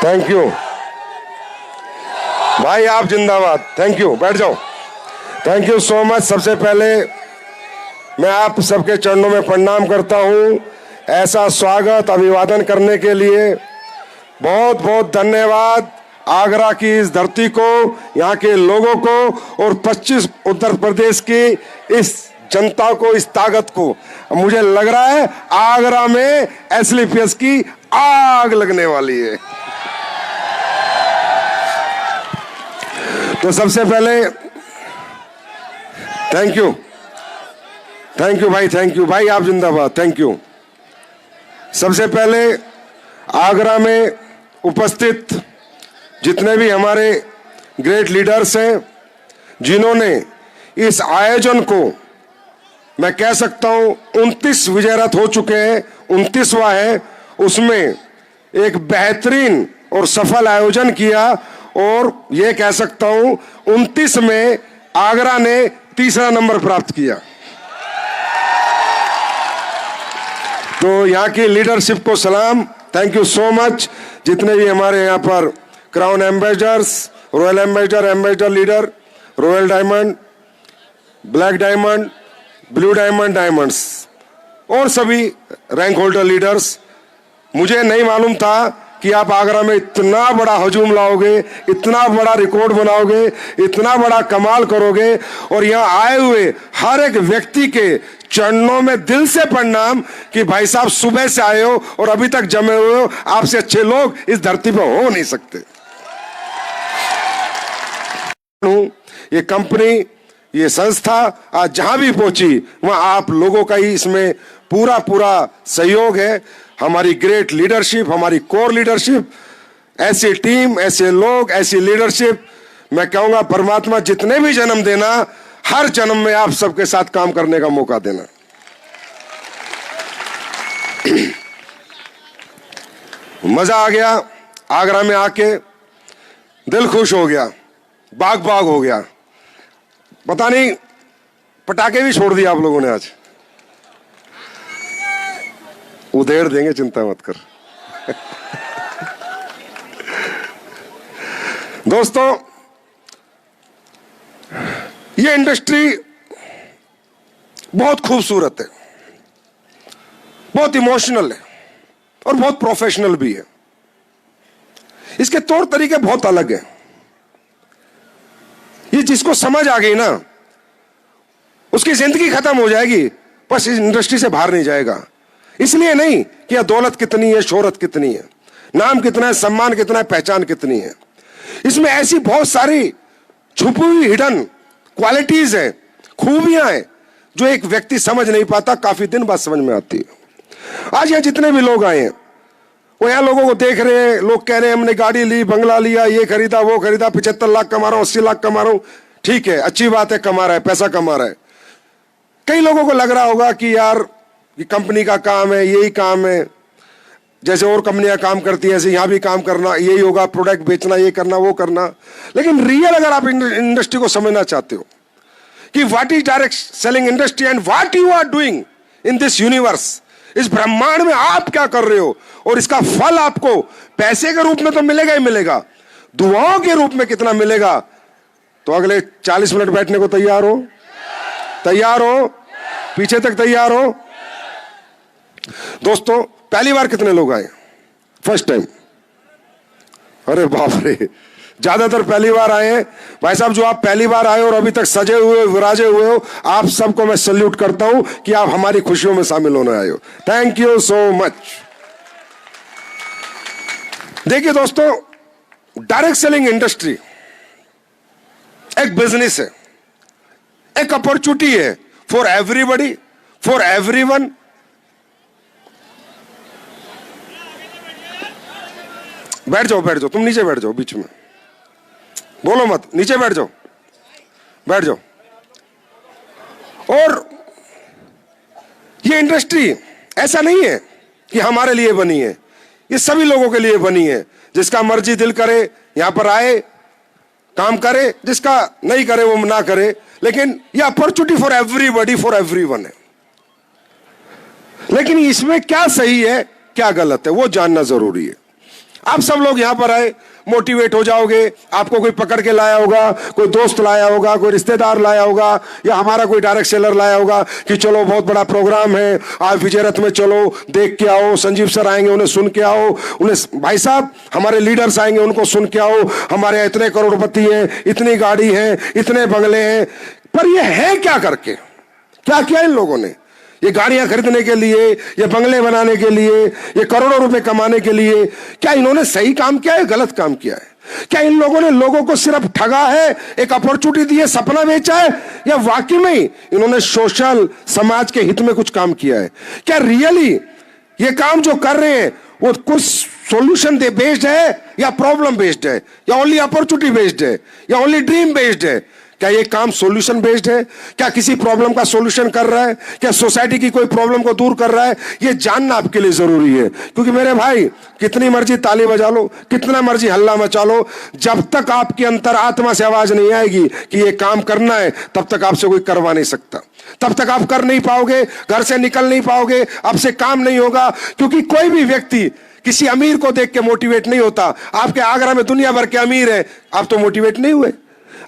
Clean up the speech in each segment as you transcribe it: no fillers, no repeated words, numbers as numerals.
Thank you भाई, आप जिंदाबाद। थैंक यू, बैठ जाओ। Thank you so much. सबसे पहले मैं आप सबके चरणों में प्रणाम करता हूं। ऐसा स्वागत अभिवादन करने के लिए बहुत बहुत धन्यवाद। आगरा की इस धरती को, यहाँ के लोगों को और 25 उत्तर प्रदेश की इस जनता को, इस ताकत को। मुझे लग रहा है आगरा में एसलीपीएस की आग लगने वाली है। तो सबसे पहले थैंक यू भाई, थैंक यू भाई, आप जिंदाबाद। Thank you. सबसे पहले आगरा में उपस्थित जितने भी हमारे ग्रेट लीडर्स हैं, जिन्होंने इस आयोजन को, मैं कह सकता हूं 29 विजय रथ हो चुके हैं, 29वां है, उसमें एक बेहतरीन और सफल आयोजन किया और यह कह सकता हूं 29 में आगरा ने तीसरा नंबर प्राप्त किया। तो यहाँ की लीडरशिप को सलाम। Thank you so much. जितने भी हमारे यहाँ पर crown ambassadors, royal ambassador, ambassador leader, royal diamond, black diamond, blue diamond, diamonds और सभी रैंक होल्डर लीडर्स, मुझे नहीं मालूम था कि आप आगरा में इतना बड़ा हजूम लाओगे, इतना बड़ा रिकॉर्ड बनाओगे, इतना बड़ा कमाल करोगे। और यहाँ आए हुए हर एक व्यक्ति के चरणों में दिल से प्रणाम कि भाई साहब सुबह से आए हो और अभी तक जमे हुए हो। आपसे अच्छे लोग इस धरती पर हो नहीं सकते। ये कंपनी, ये संस्था आज जहां भी पहुंची वहां आप लोगों का ही इसमें पूरा पूरा सहयोग है। हमारी ग्रेट लीडरशिप, हमारी कोर लीडरशिप, ऐसी टीम, ऐसे लोग, ऐसी लीडरशिप, मैं कहूंगा परमात्मा जितने भी जन्म देना, हर जन्म में आप सबके साथ काम करने का मौका देना। मजा आ गया आगरा में आके, दिल खुश हो गया, बाग बाग हो गया। पता नहीं पटाखे भी छोड़ दिए आप लोगों ने आज। उधेड़ देंगे, चिंता मत कर। दोस्तों, ये इंडस्ट्री बहुत खूबसूरत है, बहुत इमोशनल है और बहुत प्रोफेशनल भी है। इसके तौर तरीके बहुत अलग हैं। ये जिसको समझ आ गई ना, उसकी जिंदगी खत्म हो जाएगी, बस इस इंडस्ट्री से बाहर नहीं जाएगा। इसलिए नहीं कि यह दौलत कितनी है, शोहरत कितनी है, नाम कितना है, सम्मान कितना है, पहचान कितनी है। इसमें ऐसी बहुत सारी छुपी हुई हिडन क्वालिटीज हैं, खूबियां हैं, जो एक व्यक्ति समझ नहीं पाता, काफी दिन बाद समझ में आती है। आज यहाँ जितने भी लोग आए हैं, वो यहाँ लोगों को देख रहे हैं, लोग कह रहे हैं हमने गाड़ी ली, बंगला लिया, ये खरीदा, वो खरीदा, 75 लाख कमा रहा हूं, 80 लाख कमा रहा हूं। ठीक है, अच्छी बात है, कमा रहा है, पैसा कमा रहा है। कई लोगों को लग रहा होगा कि यार ये कंपनी का काम है, यही काम है, जैसे और कंपनियां काम करती हैं ऐसे यहाँ भी काम करना, यही होगा, प्रोडक्ट बेचना, ये करना, वो करना। लेकिन रियल अगर आप इंडस्ट्री को समझना चाहते हो कि what is direct selling industry and what you are doing in this universe, इस ब्रह्मांड में आप क्या कर रहे हो और इसका फल आपको पैसे के रूप में तो मिलेगा ही मिलेगा, दुआओं के रूप में कितना मिलेगा। तो अगले 40 मिनट बैठने को तैयार हो? तैयार हो? पीछे तक तैयार हो? दोस्तों, पहली बार कितने लोग आए? First time? अरे बाप रे, ज्यादातर पहली बार आए हैं। भाई साहब, जो आप पहली बार आए और अभी तक सजे हुए, विराजे हुए हो, आप सबको मैं सैल्यूट करता हूं कि आप हमारी खुशियों में शामिल होने आए हो। Thank you so much. देखिए दोस्तों, डायरेक्ट सेलिंग इंडस्ट्री एक बिजनेस है, एक अपॉर्चुनिटी है फॉर एवरीबडी, फॉर एवरीवन। बैठ जाओ, बैठ जाओ, तुम नीचे बैठ जाओ, बीच में बोलो मत, नीचे बैठ जाओ, बैठ जाओ। और ये इंडस्ट्री ऐसा नहीं है कि हमारे लिए बनी है, ये सभी लोगों के लिए बनी है। जिसका मर्जी दिल करे यहां पर आए, काम करे, जिसका नहीं करे वो ना करे, लेकिन ये opportunity for everybody, for everyone है। लेकिन इसमें क्या सही है, क्या गलत है, वो जानना जरूरी है। आप सब लोग यहां पर आए, मोटिवेट हो जाओगे, आपको कोई पकड़ के लाया होगा, कोई दोस्त लाया होगा, कोई रिश्तेदार लाया होगा, या हमारा कोई डायरेक्ट सेलर लाया होगा कि चलो बहुत बड़ा प्रोग्राम है, आप विजय रथ में चलो, देख के आओ, संजीव सर आएंगे उन्हें सुन के आओ, उन्हें भाई साहब हमारे लीडर्स आएंगे उनको सुन के आओ, हमारे इतने करोड़पति हैं, इतनी गाड़ी है, इतने बंगले हैं। पर ये है क्या करके, क्या किया इन लोगों ने? ये गाड़ियां खरीदने के लिए, ये बंगले बनाने के लिए, ये करोड़ों रुपए कमाने के लिए, क्या इन्होंने सही काम किया है, गलत काम किया है? क्या इन लोगों ने लोगों को सिर्फ ठगा है, एक अपॉर्चुनिटी दी है, सपना बेचा है, या वाकई में इन्होंने सोशल समाज के हित में कुछ काम किया है? क्या रियली ये काम जो कर रहे हैं वो कुछ सॉल्यूशन दे बेस्ड है, या प्रॉब्लम बेस्ड है, या ओनली अपॉर्चुनिटी बेस्ड है, या ओनली ड्रीम बेस्ड है? क्या ये काम सॉल्यूशन बेस्ड है? क्या किसी प्रॉब्लम का सॉल्यूशन कर रहा है? क्या सोसाइटी की कोई प्रॉब्लम को दूर कर रहा है? ये जानना आपके लिए जरूरी है, क्योंकि मेरे भाई कितनी मर्जी ताली बजा लो, कितना मर्जी हल्ला मचा लो, जब तक आपकी अंतरात्मा से आवाज नहीं आएगी कि ये काम करना है, तब तक आपसे कोई करवा नहीं सकता, तब तक आप कर नहीं पाओगे, घर से निकल नहीं पाओगे, आपसे काम नहीं होगा। क्योंकि कोई भी व्यक्ति किसी अमीर को देख के मोटिवेट नहीं होता। आपके आगरा में दुनिया भर के अमीर है, आप तो मोटिवेट नहीं हुए।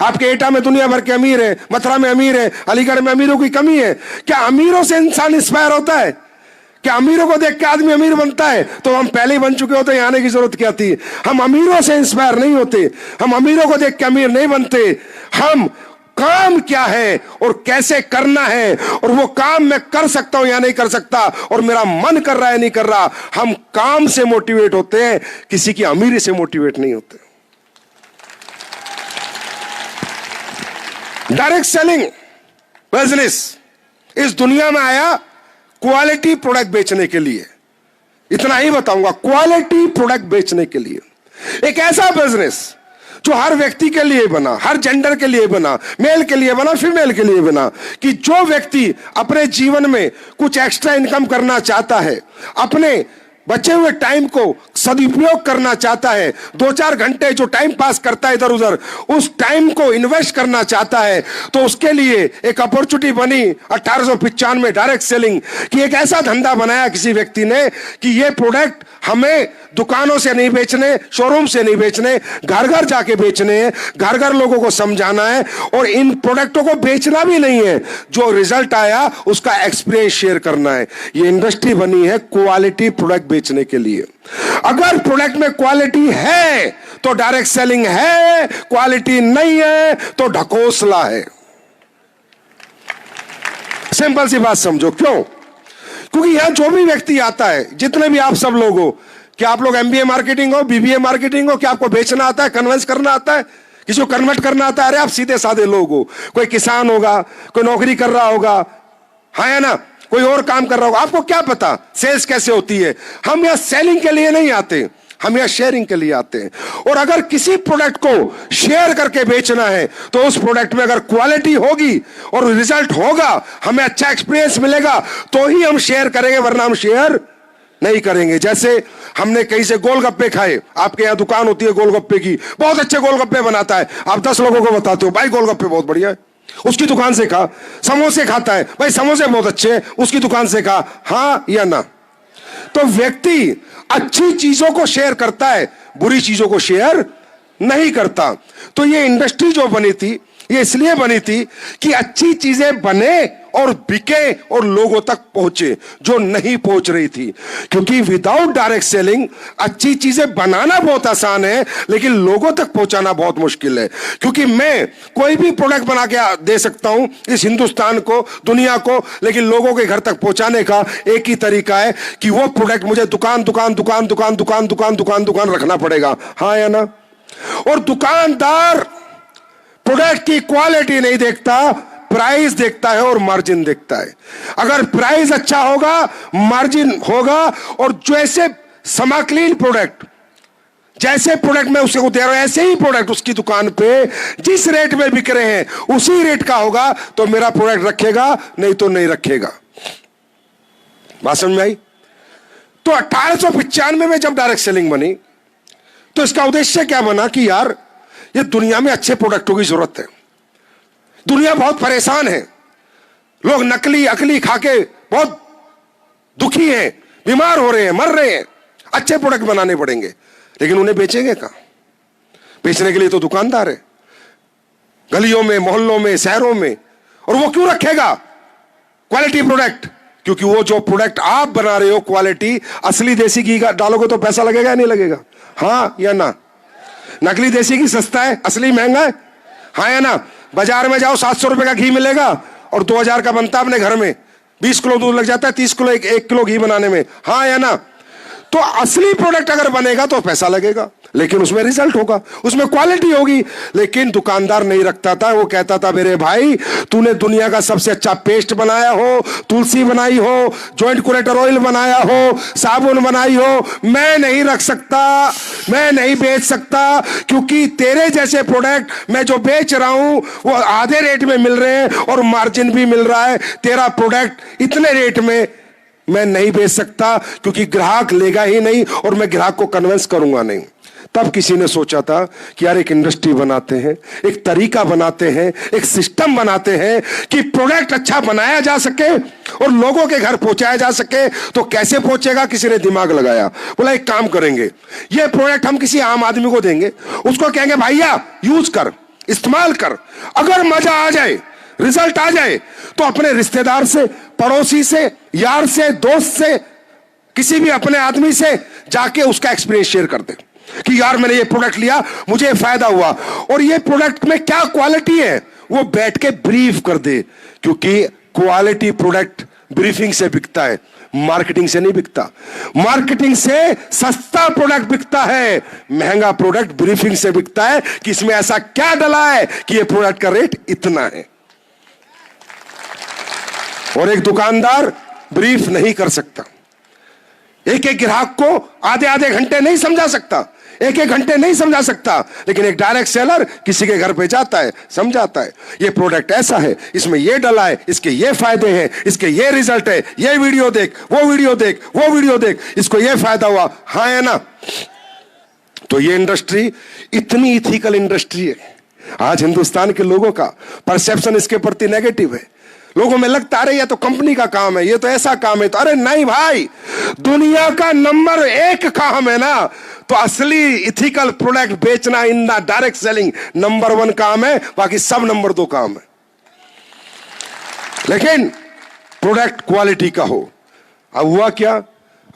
आपके एटा में दुनिया भर के अमीर है, मथुरा में अमीर है, अलीगढ़ में अमीरों की कमी है। क्या अमीरों से इंसान इंस्पायर होता है? क्या अमीरों को देख के आदमी अमीर बनता है? तो हम पहले ही बन चुके होते, यहाँ आने की जरूरत क्या थी? हम अमीरों से इंस्पायर नहीं होते, हम अमीरों को देख के अमीर नहीं बनते। हम काम क्या है और कैसे करना है, और वो काम मैं कर सकता हूं या नहीं कर सकता, और मेरा मन कर रहा है नहीं कर रहा, हम काम से मोटिवेट होते हैं, किसी की अमीरी से मोटिवेट नहीं होते। डायरेक्ट सेलिंग बिजनेस इस दुनिया में आया क्वालिटी प्रोडक्ट बेचने के लिए। इतना ही बताऊंगा, क्वालिटी प्रोडक्ट बेचने के लिए। एक ऐसा बिजनेस जो हर व्यक्ति के लिए बना, हर जेंडर के लिए बना, मेल के लिए बना, फीमेल के लिए बना, कि जो व्यक्ति अपने जीवन में कुछ एक्स्ट्रा इनकम करना चाहता है, अपने बचे हुए टाइम को सदुपयोग करना चाहता है, 2-4 घंटे जो टाइम पास करता है इधर उधर, उस टाइम को इन्वेस्ट करना चाहता है, तो उसके लिए एक अपॉर्चुनिटी बनी 1895 में डायरेक्ट सेलिंग कि एक ऐसा धंधा बनाया किसी व्यक्ति ने कि ये प्रोडक्ट हमें दुकानों से नहीं बेचने, शोरूम से नहीं बेचने, घर घर जाके बेचने हैं, घर घर लोगों को समझाना है, और इन प्रोडक्टों को बेचना भी नहीं है, जो रिजल्ट आया उसका एक्सपीरियंस शेयर करना है। ये इंडस्ट्री बनी है क्वालिटी प्रोडक्ट बेचने के लिए। अगर प्रोडक्ट में क्वालिटी है तो डायरेक्ट सेलिंग है, क्वालिटी नहीं है तो ढकोसला है। सिंपल सी बात समझो। क्यों? क्योंकि यहां जो भी व्यक्ति आता है, जितने भी आप सब लोग हो, क्या आप लोग एमबीए मार्केटिंग हो, बीबीए मार्केटिंग हो, क्या आपको बेचना आता है, कन्विंस करना आता है, किसी को कन्वर्ट करना आता है? अरे आप सीधे साधे लोग हो। कोई किसान होगा, कोई नौकरी कर रहा होगा, हाँ या ना, कोई और काम कर रहा होगा, आपको क्या पता सेल्स कैसे होती है? हम यहां सेलिंग के लिए नहीं आते, हम यहां शेयरिंग के लिए आते हैं। और अगर किसी प्रोडक्ट को शेयर करके बेचना है तो उस प्रोडक्ट में अगर क्वालिटी होगी और रिजल्ट होगा, हमें अच्छा एक्सपीरियंस मिलेगा, तो ही हम शेयर करेंगे, वरना हम शेयर नहीं करेंगे। जैसे हमने कहीं से गोलगप्पे खाए, आपके यहां दुकान होती है गोलगप्पे की, बहुत अच्छे गोलगप्पे बनाता है, आप 10 लोगों को बताते हो भाई गोलगप्पे बहुत बढ़िया है, उसकी दुकान से खा। समोसे खाता है, भाई समोसे बहुत अच्छे, उसकी दुकान से खा, हाँ या ना? तो व्यक्ति अच्छी चीजों को शेयर करता है, बुरी चीजों को शेयर नहीं करता। तो ये इंडस्ट्री जो बनी थी, ये इसलिए बनी थी कि अच्छी चीजें बने और बिके और लोगों तक पहुंचे, जो नहीं पहुंच रही थी। क्योंकि विदाउट डायरेक्ट सेलिंग अच्छी चीजें बनाना बहुत आसान है, लेकिन लोगों तक पहुंचाना बहुत मुश्किल है। क्योंकि मैं कोई भी प्रोडक्ट बना के दे सकता हूं इस हिंदुस्तान को, दुनिया को, लेकिन लोगों के घर तक पहुंचाने का एक ही तरीका है कि वो प्रोडक्ट मुझे दुकान दुकान दुकान दुकान दुकान दुकान दुकान दुकान रखना पड़ेगा, हाँ या ना? और दुकानदार प्रोडक्ट की क्वालिटी नहीं देखता, प्राइस देखता है और मार्जिन देखता है। अगर प्राइस अच्छा होगा, मार्जिन होगा, और जैसे समाक्लीन प्रोडक्ट, जैसे प्रोडक्ट मैं उसको दे रहा हूं, ऐसे ही प्रोडक्ट उसकी दुकान पे जिस रेट में बिक रहे हैं उसी रेट का होगा, तो मेरा प्रोडक्ट रखेगा, नहीं तो नहीं रखेगा। बात समझ में आई? तो 1895 में जब डायरेक्ट सेलिंग बनी, तो इसका उद्देश्य क्या बना कि यार ये दुनिया में अच्छे प्रोडक्टों की जरूरत है। दुनिया बहुत परेशान है, लोग नकली अकली खाके बहुत दुखी हैं, बीमार हो रहे हैं, मर रहे हैं, अच्छे प्रोडक्ट बनाने पड़ेंगे। लेकिन उन्हें बेचेंगे कहां? बेचने के लिए तो दुकानदार है, गलियों में, मोहल्लों में, शहरों में। और वो क्यों रखेगा क्वालिटी प्रोडक्ट? क्योंकि वो जो प्रोडक्ट आप बना रहे हो क्वालिटी, असली देसी घी का डालोगे तो पैसा लगेगा या नहीं लगेगा? हाँ या ना? नकली देसी घी सस्ता है, असली महंगा है, हाँ या ना? बाजार में जाओ 700 रुपए का घी मिलेगा और 2000 का बनता है अपने घर में। 20 किलो दूध लग जाता है, 30 किलो एक किलो घी बनाने में, हाँ या ना? तो असली प्रोडक्ट अगर बनेगा तो पैसा लगेगा, लेकिन उसमें रिजल्ट होगा, उसमें क्वालिटी होगी। लेकिन दुकानदार नहीं रखता था, वो कहता था मेरे भाई तूने दुनिया का सबसे अच्छा पेस्ट बनाया हो, तुलसी बनाई हो, जॉइंट कुरेटर ऑयल बनाया हो, साबुन बनाई हो, मैं नहीं रख सकता, मैं नहीं बेच सकता, क्योंकि तेरे जैसे प्रोडक्ट मैं जो बेच रहा हूं वो आधे रेट में मिल रहे हैं और मार्जिन भी मिल रहा है। तेरा प्रोडक्ट इतने रेट में मैं नहीं बेच सकता, क्योंकि ग्राहक लेगा ही नहीं और मैं ग्राहक को कन्विंस करूंगा नहीं। तब किसी ने सोचा था कि यार एक इंडस्ट्री बनाते हैं, एक तरीका बनाते हैं, एक सिस्टम बनाते हैं कि प्रोडक्ट अच्छा बनाया जा सके और लोगों के घर पहुंचाया जा सके। तो कैसे पहुंचेगा? किसी ने दिमाग लगाया, बोला एक काम करेंगे, ये प्रोडक्ट हम किसी आम आदमी को देंगे, उसको कहेंगे भैया यूज कर, इस्तेमाल कर, अगर मजा आ जाए, रिजल्ट आ जाए तो अपने रिश्तेदार से, पड़ोसी से, यार से, दोस्त से, किसी भी अपने आदमी से जाके उसका एक्सपीरियंस शेयर कर दे कि यार मैंने ये प्रोडक्ट लिया, मुझे फायदा हुआ, और ये प्रोडक्ट में क्या क्वालिटी है वो बैठ के ब्रीफ कर दे। क्योंकि क्वालिटी प्रोडक्ट ब्रीफिंग से बिकता है, मार्केटिंग से नहीं बिकता। मार्केटिंग से सस्ता प्रोडक्ट बिकता है, महंगा प्रोडक्ट ब्रीफिंग से बिकता है कि इसमें ऐसा क्या डला है कि ये प्रोडक्ट का रेट इतना है। और एक दुकानदार ब्रीफ नहीं कर सकता, एक एक ग्राहक को आधे आधे घंटे नहीं समझा सकता, एक एक घंटे नहीं समझा सकता, लेकिन एक डायरेक्ट सेलर किसी के घर पे जाता है, समझाता है, ये प्रोडक्ट ऐसा है, इसमें ये डला है, इसके ये फायदे हैं, इसके ये रिजल्ट है, ये वीडियो देख, वो वीडियो देख, वो वीडियो देख, इसको ये फायदा हुआ, हाँ है ना? तो ये इंडस्ट्री इतनी इथिकल इंडस्ट्री है। आज हिंदुस्तान के लोगों का परसेप्शन इसके प्रति नेगेटिव है। लोगों में लगता अरे ये तो कंपनी का काम है, ये तो ऐसा काम है, तो अरे नहीं भाई, दुनिया का नंबर 1 काम है ना, तो असली इथिकल प्रोडक्ट बेचना in the direct selling number 1 काम है, बाकी सब नंबर 2 काम है। लेकिन प्रोडक्ट क्वालिटी का हो। अब हुआ क्या,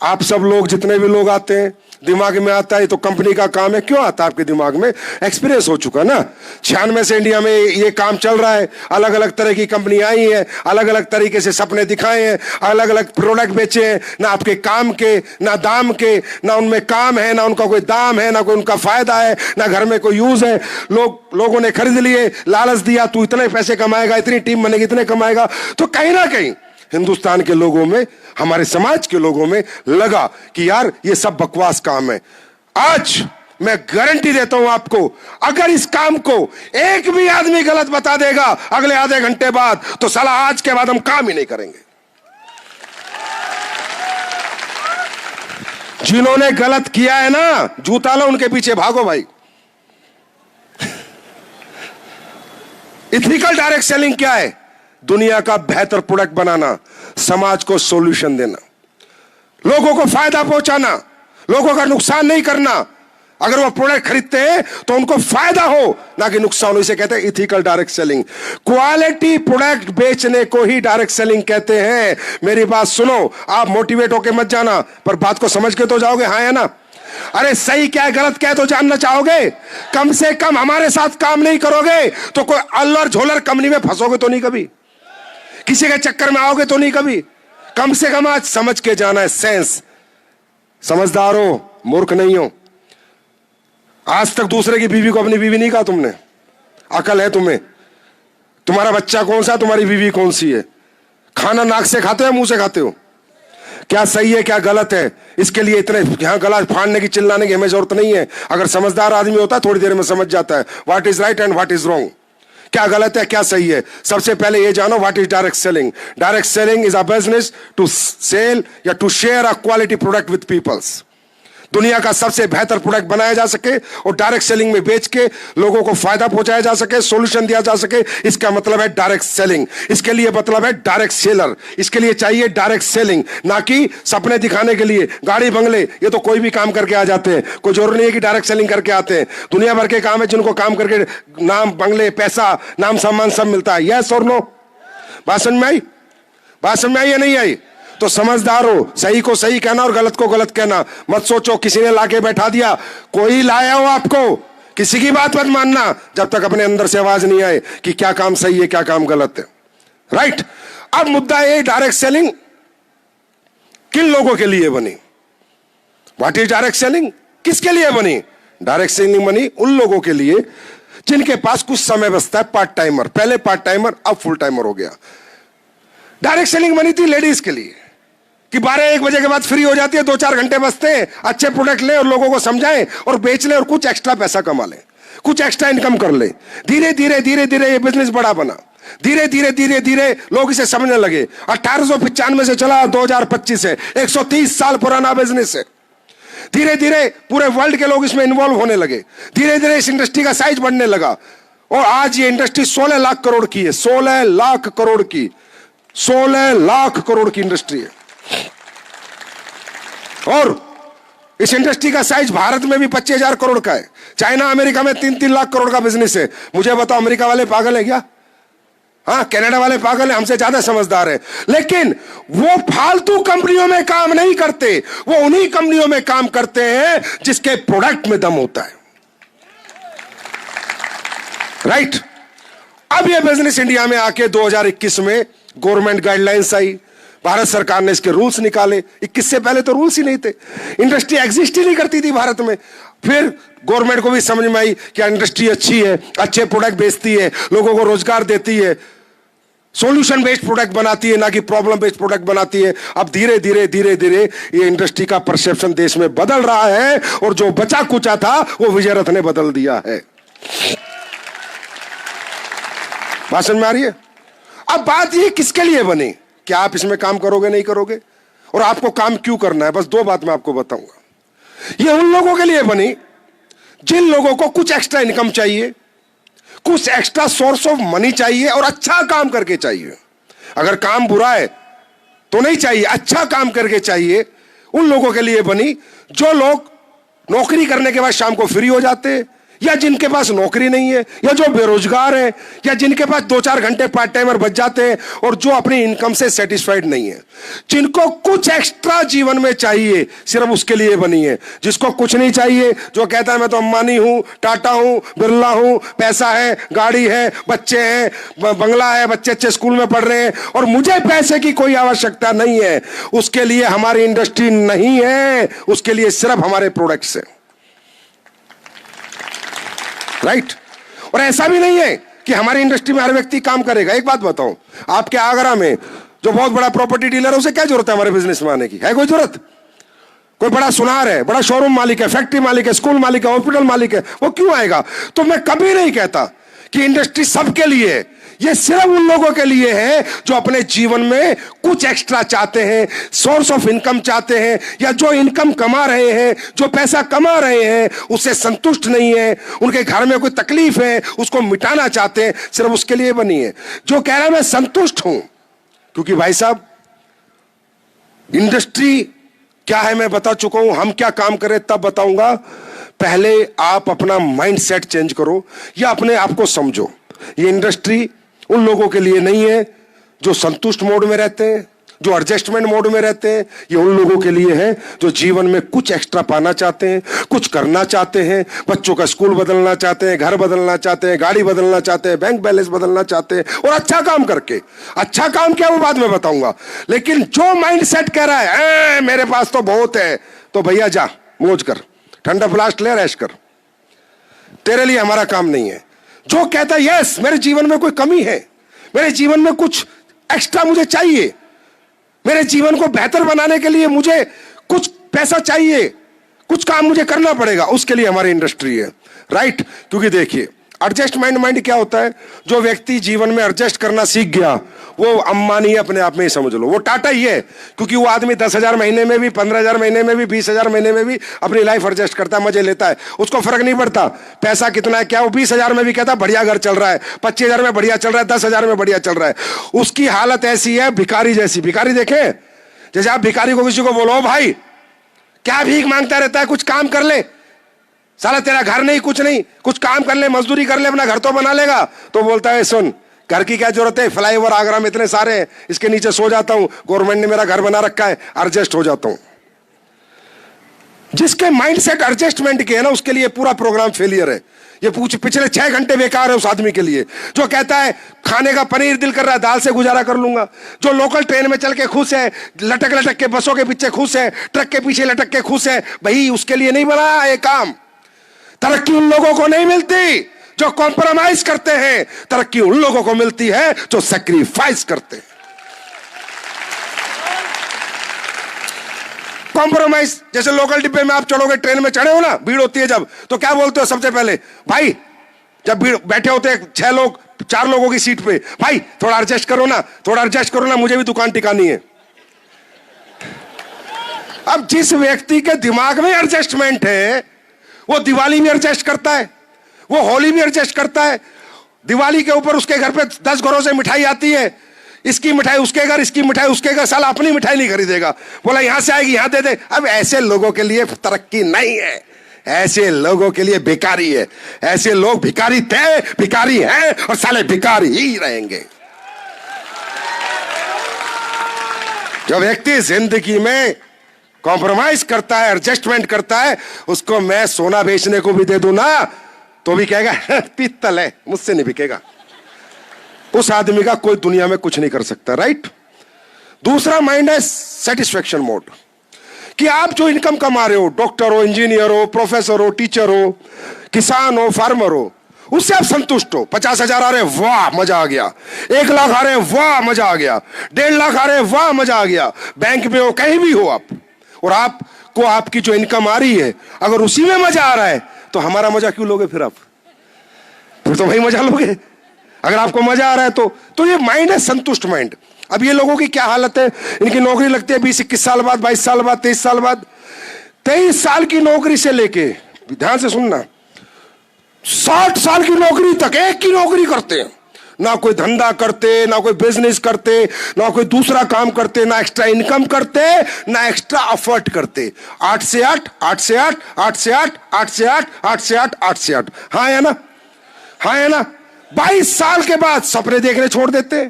आप सब लोग जितने भी लोग आते हैं दिमाग में आता है तो कंपनी का काम है। क्यों आता है आपके दिमाग में? एक्सपीरियंस हो चुका ना, 96 से इंडिया में ये काम चल रहा है, अलग अलग तरह की कंपनी आई है, अलग अलग तरीके से सपने दिखाए हैं, अलग अलग प्रोडक्ट बेचे हैं, ना आपके काम के, ना दाम के, ना उनमें काम है, ना उनका कोई दाम है, ना कोई उनका फायदा है, ना घर में कोई यूज है। लोगों ने खरीद लिए, लालच दिया तू इतने पैसे कमाएगा, इतनी टीम बनेगी, इतने कमाएगा। तो कहीं ना कहीं हिंदुस्तान के लोगों में, हमारे समाज के लोगों में लगा कि यार ये सब बकवास काम है। आज मैं गारंटी देता हूं आपको, अगर इस काम को एक भी आदमी गलत बता देगा अगले आधे घंटे बाद, तो साला आज के बाद हम काम ही नहीं करेंगे। जिन्होंने गलत किया है ना, जूता लो उनके पीछे भागो भाई। इथिकल डायरेक्ट सेलिंग क्या है? दुनिया का बेहतर प्रोडक्ट बनाना, समाज को सॉल्यूशन देना, लोगों को फायदा पहुंचाना, लोगों का नुकसान नहीं करना। अगर वो प्रोडक्ट खरीदते हैं तो उनको फायदा हो, ना कि नुकसान हो। इसे कहते हैं ethical direct selling. Quality product बेचने को ही डायरेक्ट सेलिंग कहते हैं। मेरी बात सुनो, आप मोटिवेट होकर मत जाना, पर बात को समझ के तो जाओगे, हाँ या ना? अरे सही क्या है गलत क्या है तो जानना चाहोगे? कम से कम हमारे साथ काम नहीं करोगे तो कोई अल्लर झोलर कंपनी में फंसोगे तो नहीं कभी, किसी के चक्कर में आओगे तो नहीं कभी। कम से कम आज समझ के जाना है, सेंस। समझदार हो, मूर्ख नहीं हो। आज तक दूसरे की बीवी को अपनी बीवी नहीं कहा तुमने? अकल है तुम्हें? तुम्हारा बच्चा कौन सा, तुम्हारी बीवी कौन सी है? खाना नाक से खाते हो, मुंह से खाते हो? क्या सही है क्या गलत है, इसके लिए इतने यहां गला फाड़ने की, चिल्लाने की हमें जरूरत नहीं है। अगर समझदार आदमी होता है थोड़ी देर में समझ जाता है what is right and what is wrong, क्या गलत है क्या सही है। सबसे पहले ये जानो what is direct selling. Direct selling is a business to sell या to share a quality product with peoples. दुनिया का सबसे बेहतर प्रोडक्ट बनाया जा सके और डायरेक्ट सेलिंग में बेच के लोगों को फायदा पहुंचाया जा सके, सॉल्यूशन दिया जा सके, इसका मतलब है डायरेक्ट सेलिंग। इसके लिए मतलब है डायरेक्ट सेलर। इसके लिए चाहिए डायरेक्ट सेलिंग, ना कि सपने दिखाने के लिए गाड़ी बंगले। ये तो कोई भी काम करके आ जाते हैं, कोई जरूरी नहीं है कि डायरेक्ट सेलिंग करके आते हैं। दुनिया भर के काम है जिनको काम करके नाम, बंगले, पैसा, नाम, सम्मान सब मिलता है। यस और नो? बात समझ में आई? बात समझ में आई या नहीं आई? तो समझदार हो, सही को सही कहना और गलत को गलत कहना। मत सोचो किसी ने लाके बैठा दिया, कोई लाया हो आपको, किसी की बात मत मानना जब तक अपने अंदर से आवाज नहीं आए कि क्या काम सही है क्या काम गलत है। राइट? अब मुद्दा ये, डायरेक्ट सेलिंग किन लोगों के लिए बनी? What is direct selling? किसके लिए बनी? डायरेक्ट सेलिंग बनी उन लोगों के लिए जिनके पास कुछ समय बचता है, पार्ट टाइमर। पहले पार्ट टाइमर, अब फुल टाइमर हो गया। डायरेक्ट सेलिंग बनी थी लेडीज के लिए कि 12-1 बजे के बाद फ्री हो जाती है, 2-4 घंटे बचते हैं, अच्छे प्रोडक्ट लें और लोगों को समझाएं और बेच लें और कुछ एक्स्ट्रा पैसा कमा लें, कुछ एक्स्ट्रा इनकम कर ले। धीरे धीरे धीरे धीरे ये बिजनेस बड़ा बना। धीरे धीरे धीरे धीरे लोग इसे समझने लगे। 1895 से चला 2025 है, 130 साल पुराना बिजनेस है। धीरे धीरे पूरे वर्ल्ड के लोग इसमें इन्वॉल्व होने लगे। धीरे धीरे इस इंडस्ट्री का साइज बढ़ने लगा और आज ये इंडस्ट्री 16 लाख करोड़ की है। 16 लाख करोड़ की, 16 लाख करोड़ की इंडस्ट्री है। और इस इंडस्ट्री का साइज भारत में भी 25,000 करोड़ का है। चाइना, अमेरिका में 3-3 लाख करोड़ का बिजनेस है। मुझे बताओ, अमेरिका वाले पागल है क्या? हाँ, कनाडा वाले पागल है, हमसे ज्यादा समझदार है। लेकिन वो फालतू कंपनियों में काम नहीं करते, वो उन्हीं कंपनियों में काम करते हैं जिसके प्रोडक्ट में दम होता है। राइट? अब ये बिजनेस इंडिया में आके 2021 में गवर्नमेंट गाइडलाइंस आई, भारत सरकार ने इसके रूल्स निकाले। 21 से पहले तो रूल्स ही नहीं थे, इंडस्ट्री एग्जिस्ट ही नहीं करती थी भारत में। फिर गवर्नमेंट को भी समझ में आई कि इंडस्ट्री अच्छी है, अच्छे प्रोडक्ट बेचती है, लोगों को रोजगार देती है, सॉल्यूशन बेस्ड प्रोडक्ट बनाती है, ना कि प्रॉब्लम बेस्ड प्रोडक्ट बनाती है। अब धीरे धीरे धीरे धीरे ये इंडस्ट्री का परसेप्शन देश में बदल रहा है और जो बचा कुचा था वो विजय रथ ने बदल दिया है। बात समझ में आ रही है? अब बात ये किसके लिए बनी, क्या आप इसमें काम करोगे नहीं करोगे, और आपको काम क्यों करना है। बस 2 बात मैं आपको बताऊंगा। ये उन लोगों के लिए बनी जिन लोगों को कुछ एक्स्ट्रा इनकम चाहिए, कुछ एक्स्ट्रा सोर्स ऑफ मनी चाहिए और अच्छा काम करके चाहिए। अगर काम बुरा है तो नहीं चाहिए, अच्छा काम करके चाहिए। उन लोगों के लिए बनी जो लोग नौकरी करने के बाद शाम को फ्री हो जाते हैं, या जिनके पास नौकरी नहीं है, या जो बेरोजगार है, या जिनके पास 2-4 घंटे पार्ट टाइमर बच जाते हैं और जो अपनी इनकम से सेटिस्फाइड नहीं है। जिनको कुछ एक्स्ट्रा जीवन में चाहिए, सिर्फ उसके लिए बनी है। जिसको कुछ नहीं चाहिए, जो कहता है मैं तो अंबानी हूं, टाटा हूं, बिरला हूं, पैसा है, गाड़ी है, बच्चे हैं, बंगला है, बच्चे अच्छे स्कूल में पढ़ रहे हैं और मुझे पैसे की कोई आवश्यकता नहीं है, उसके लिए हमारी इंडस्ट्री नहीं है। उसके लिए सिर्फ हमारे प्रोडक्ट्स है। राइट? और ऐसा भी नहीं है कि हमारी इंडस्ट्री में हर व्यक्ति काम करेगा। एक बात बताऊं, आपके आगरा में जो बहुत बड़ा प्रॉपर्टी डीलर है, उसे क्या जरूरत है हमारे बिजनेस में आने की? है कोई जरूरत? कोई बड़ा सुनार है, बड़ा शोरूम मालिक है, फैक्ट्री मालिक है, स्कूल मालिक है, हॉस्पिटल मालिक है, वो क्यों आएगा? तो मैं कभी नहीं कहता कि इंडस्ट्री सबके लिए है। ये सिर्फ उन लोगों के लिए है जो अपने जीवन में कुछ एक्स्ट्रा चाहते हैं, सोर्स ऑफ इनकम चाहते हैं, या जो इनकम कमा रहे हैं, जो पैसा कमा रहे हैं उससे संतुष्ट नहीं है, उनके घर में कोई तकलीफ है, उसको मिटाना चाहते हैं। सिर्फ उसके लिए बनी है। जो कह रहा है मैं संतुष्ट हूं, क्योंकि भाई साहब इंडस्ट्री क्या है मैं बता चुका हूं। हम क्या काम करें तब बताऊंगा। पहले आप अपना माइंड सेट चेंज करो या अपने आप को समझो। ये इंडस्ट्री उन लोगों के लिए नहीं है जो संतुष्ट मोड में रहते हैं, जो एडजस्टमेंट मोड में रहते हैं। ये उन लोगों के लिए है जो जीवन में कुछ एक्स्ट्रा पाना चाहते हैं, कुछ करना चाहते हैं, बच्चों का स्कूल बदलना चाहते हैं, घर बदलना चाहते हैं, गाड़ी बदलना चाहते हैं, बैंक बैलेंस बदलना चाहते हैं, और अच्छा काम करके। अच्छा काम क्या वो बाद में बताऊंगा। लेकिन जो माइंड सेट कह रहा है मेरे पास तो बहुत है, तो भैया जा मौज कर, ठंडा फ्लास्क ले, ऐश कर, तेरे लिए हमारा काम नहीं है। जो कहता है यस मेरे जीवन में कोई कमी है, मेरे जीवन में कुछ एक्स्ट्रा मुझे चाहिए, मेरे जीवन को बेहतर बनाने के लिए मुझे कुछ पैसा चाहिए, कुछ काम मुझे करना पड़ेगा, उसके लिए हमारी इंडस्ट्री है। राइट? क्योंकि देखिए एडजस्टमेंट माइंड क्या होता है? जो व्यक्ति जीवन में एडजस्ट करना सीख गया वो अंबानी है, अपने आप में ही समझ लो, वो टाटा ही है। क्योंकि वो आदमी 10,000 महीने में भी, 15,000 महीने में भी, 20,000 महीने में भी अपनी लाइफ एडजस्ट करता है, मजे लेता है, उसको फर्क नहीं पड़ता पैसा कितना है क्या। वो 20,000 में भी कहता है बढ़िया घर चल रहा है, 25,000 में बढ़िया चल रहा है, 10,000 में बढ़िया चल रहा है। उसकी हालत ऐसी है भिखारी जैसी। भिखारी देखे? जैसे आप भिखारी को किसी को बोलो भाई क्या भीख मांगता रहता है, कुछ काम कर ले, साला तेरा घर नहीं कुछ नहीं, कुछ काम कर ले, मजदूरी कर ले, अपना घर तो बना लेगा। तो बोलता है सुन घर की क्या जरूरत है, फ्लाईओवर आगरा में इतने सारे हैं, इसके नीचे सो जाता हूं, गवर्नमेंट ने मेरा घर बना रखा है, एडजस्ट हो जाता हूं। जिसके माइंडसेट एडजस्टमेंट के है ना, उसके लिए पूरा प्रोग्राम फेलियर है। ये पिछले 6 घंटे बेकार है उस आदमी के लिए जो कहता है खाने का पनीर दिल कर रहा है, दाल से गुजारा कर लूंगा। जो लोकल ट्रेन में चल के खुश है, लटक लटक के बसों के पीछे खुश है, ट्रक के पीछे लटक के खुश है, भाई उसके लिए नहीं बना ये काम। तरक्की उन लोगों को नहीं मिलती जो कॉम्प्रोमाइज करते हैं, तरक्की उन लोगों को मिलती है जो सैक्रिफाइस करते हैं। कॉम्प्रोमाइज, जैसे लोकल डिब्बे में आप चढ़ोगे, ट्रेन में चढ़े हो ना, भीड़ होती है जब, तो क्या बोलते हो सबसे पहले? भाई जब भीड़ बैठे होते हैं 6 लोग 4 लोगों की सीट पे, भाई थोड़ा एडजस्ट करो ना, थोड़ा एडजस्ट करो ना, मुझे भी दुकान टिकानी है। अब जिस व्यक्ति के दिमाग में एडजस्टमेंट है वो दिवाली में एडजस्ट करता है, वो होली में एडजस्ट करता है। दिवाली के ऊपर उसके घर पे 10 घरों से मिठाई आती है, इसकी मिठाई उसके घर, इसकी मिठाई उसके घर, साला अपनी मिठाई नहीं खरीदेगा, बोला यहां से आएगी यहां दे दे। अब ऐसे लोगों के लिए तरक्की नहीं है, ऐसे लोगों के लिए बेकारी है। ऐसे लोग भिखारी थे, भिखारी हैं और साले भिखारी ही रहेंगे। जो व्यक्ति जिंदगी में कॉम्प्रोमाइज करता है, एडजस्टमेंट करता है, उसको मैं सोना बेचने को भी दे दूं ना तो भी कहेगा पीतल है, मुझसे नहीं बिकेगा। उस आदमी का कोई दुनिया में कुछ नहीं कर सकता, राइट? दूसरा माइंड है सेटिस्फेक्शन मोड, कि आप जो इनकम कमा रहे हो, डॉक्टर हो, इंजीनियर हो, प्रोफेसर हो, टीचर हो, किसान हो, फार्मर हो, उससे आप संतुष्ट हो। 50,000 आ रहे हैं, वाह मजा आ गया। 1 लाख आ रहे हैं, वाह मजा आ गया। 1.5 लाख आ रहे हैं, वाह मजा आ गया। बैंक में हो, कहीं भी हो आप, और आपको आपकी जो इनकम आ रही है अगर उसी में मजा आ रहा है तो हमारा मजा क्यों लोगे? फिर आप फिर तो वही मजा लोगे अगर आपको मजा आ रहा है तो ये माइंड है संतुष्ट माइंड। अब ये लोगों की क्या हालत है, इनकी नौकरी लगती है 20-21 साल बाद, 22 साल बाद, 23 साल बाद। 23 साल की नौकरी से लेके, ध्यान से सुनना, 60 साल की नौकरी तक एक ही नौकरी करते हैं, ना कोई धंधा करते, ना कोई बिजनेस करते, ना कोई दूसरा काम करते, ना एक्स्ट्रा इनकम करते, ना एक्स्ट्रा एफर्ट करते। 8 से 8, 8 से 8, 8 से 8, 8 से 8, 8 से 8, 8 से 8। हाँ है ना, हाँ है ना। 22 साल के बाद सपने देखने छोड़ देते,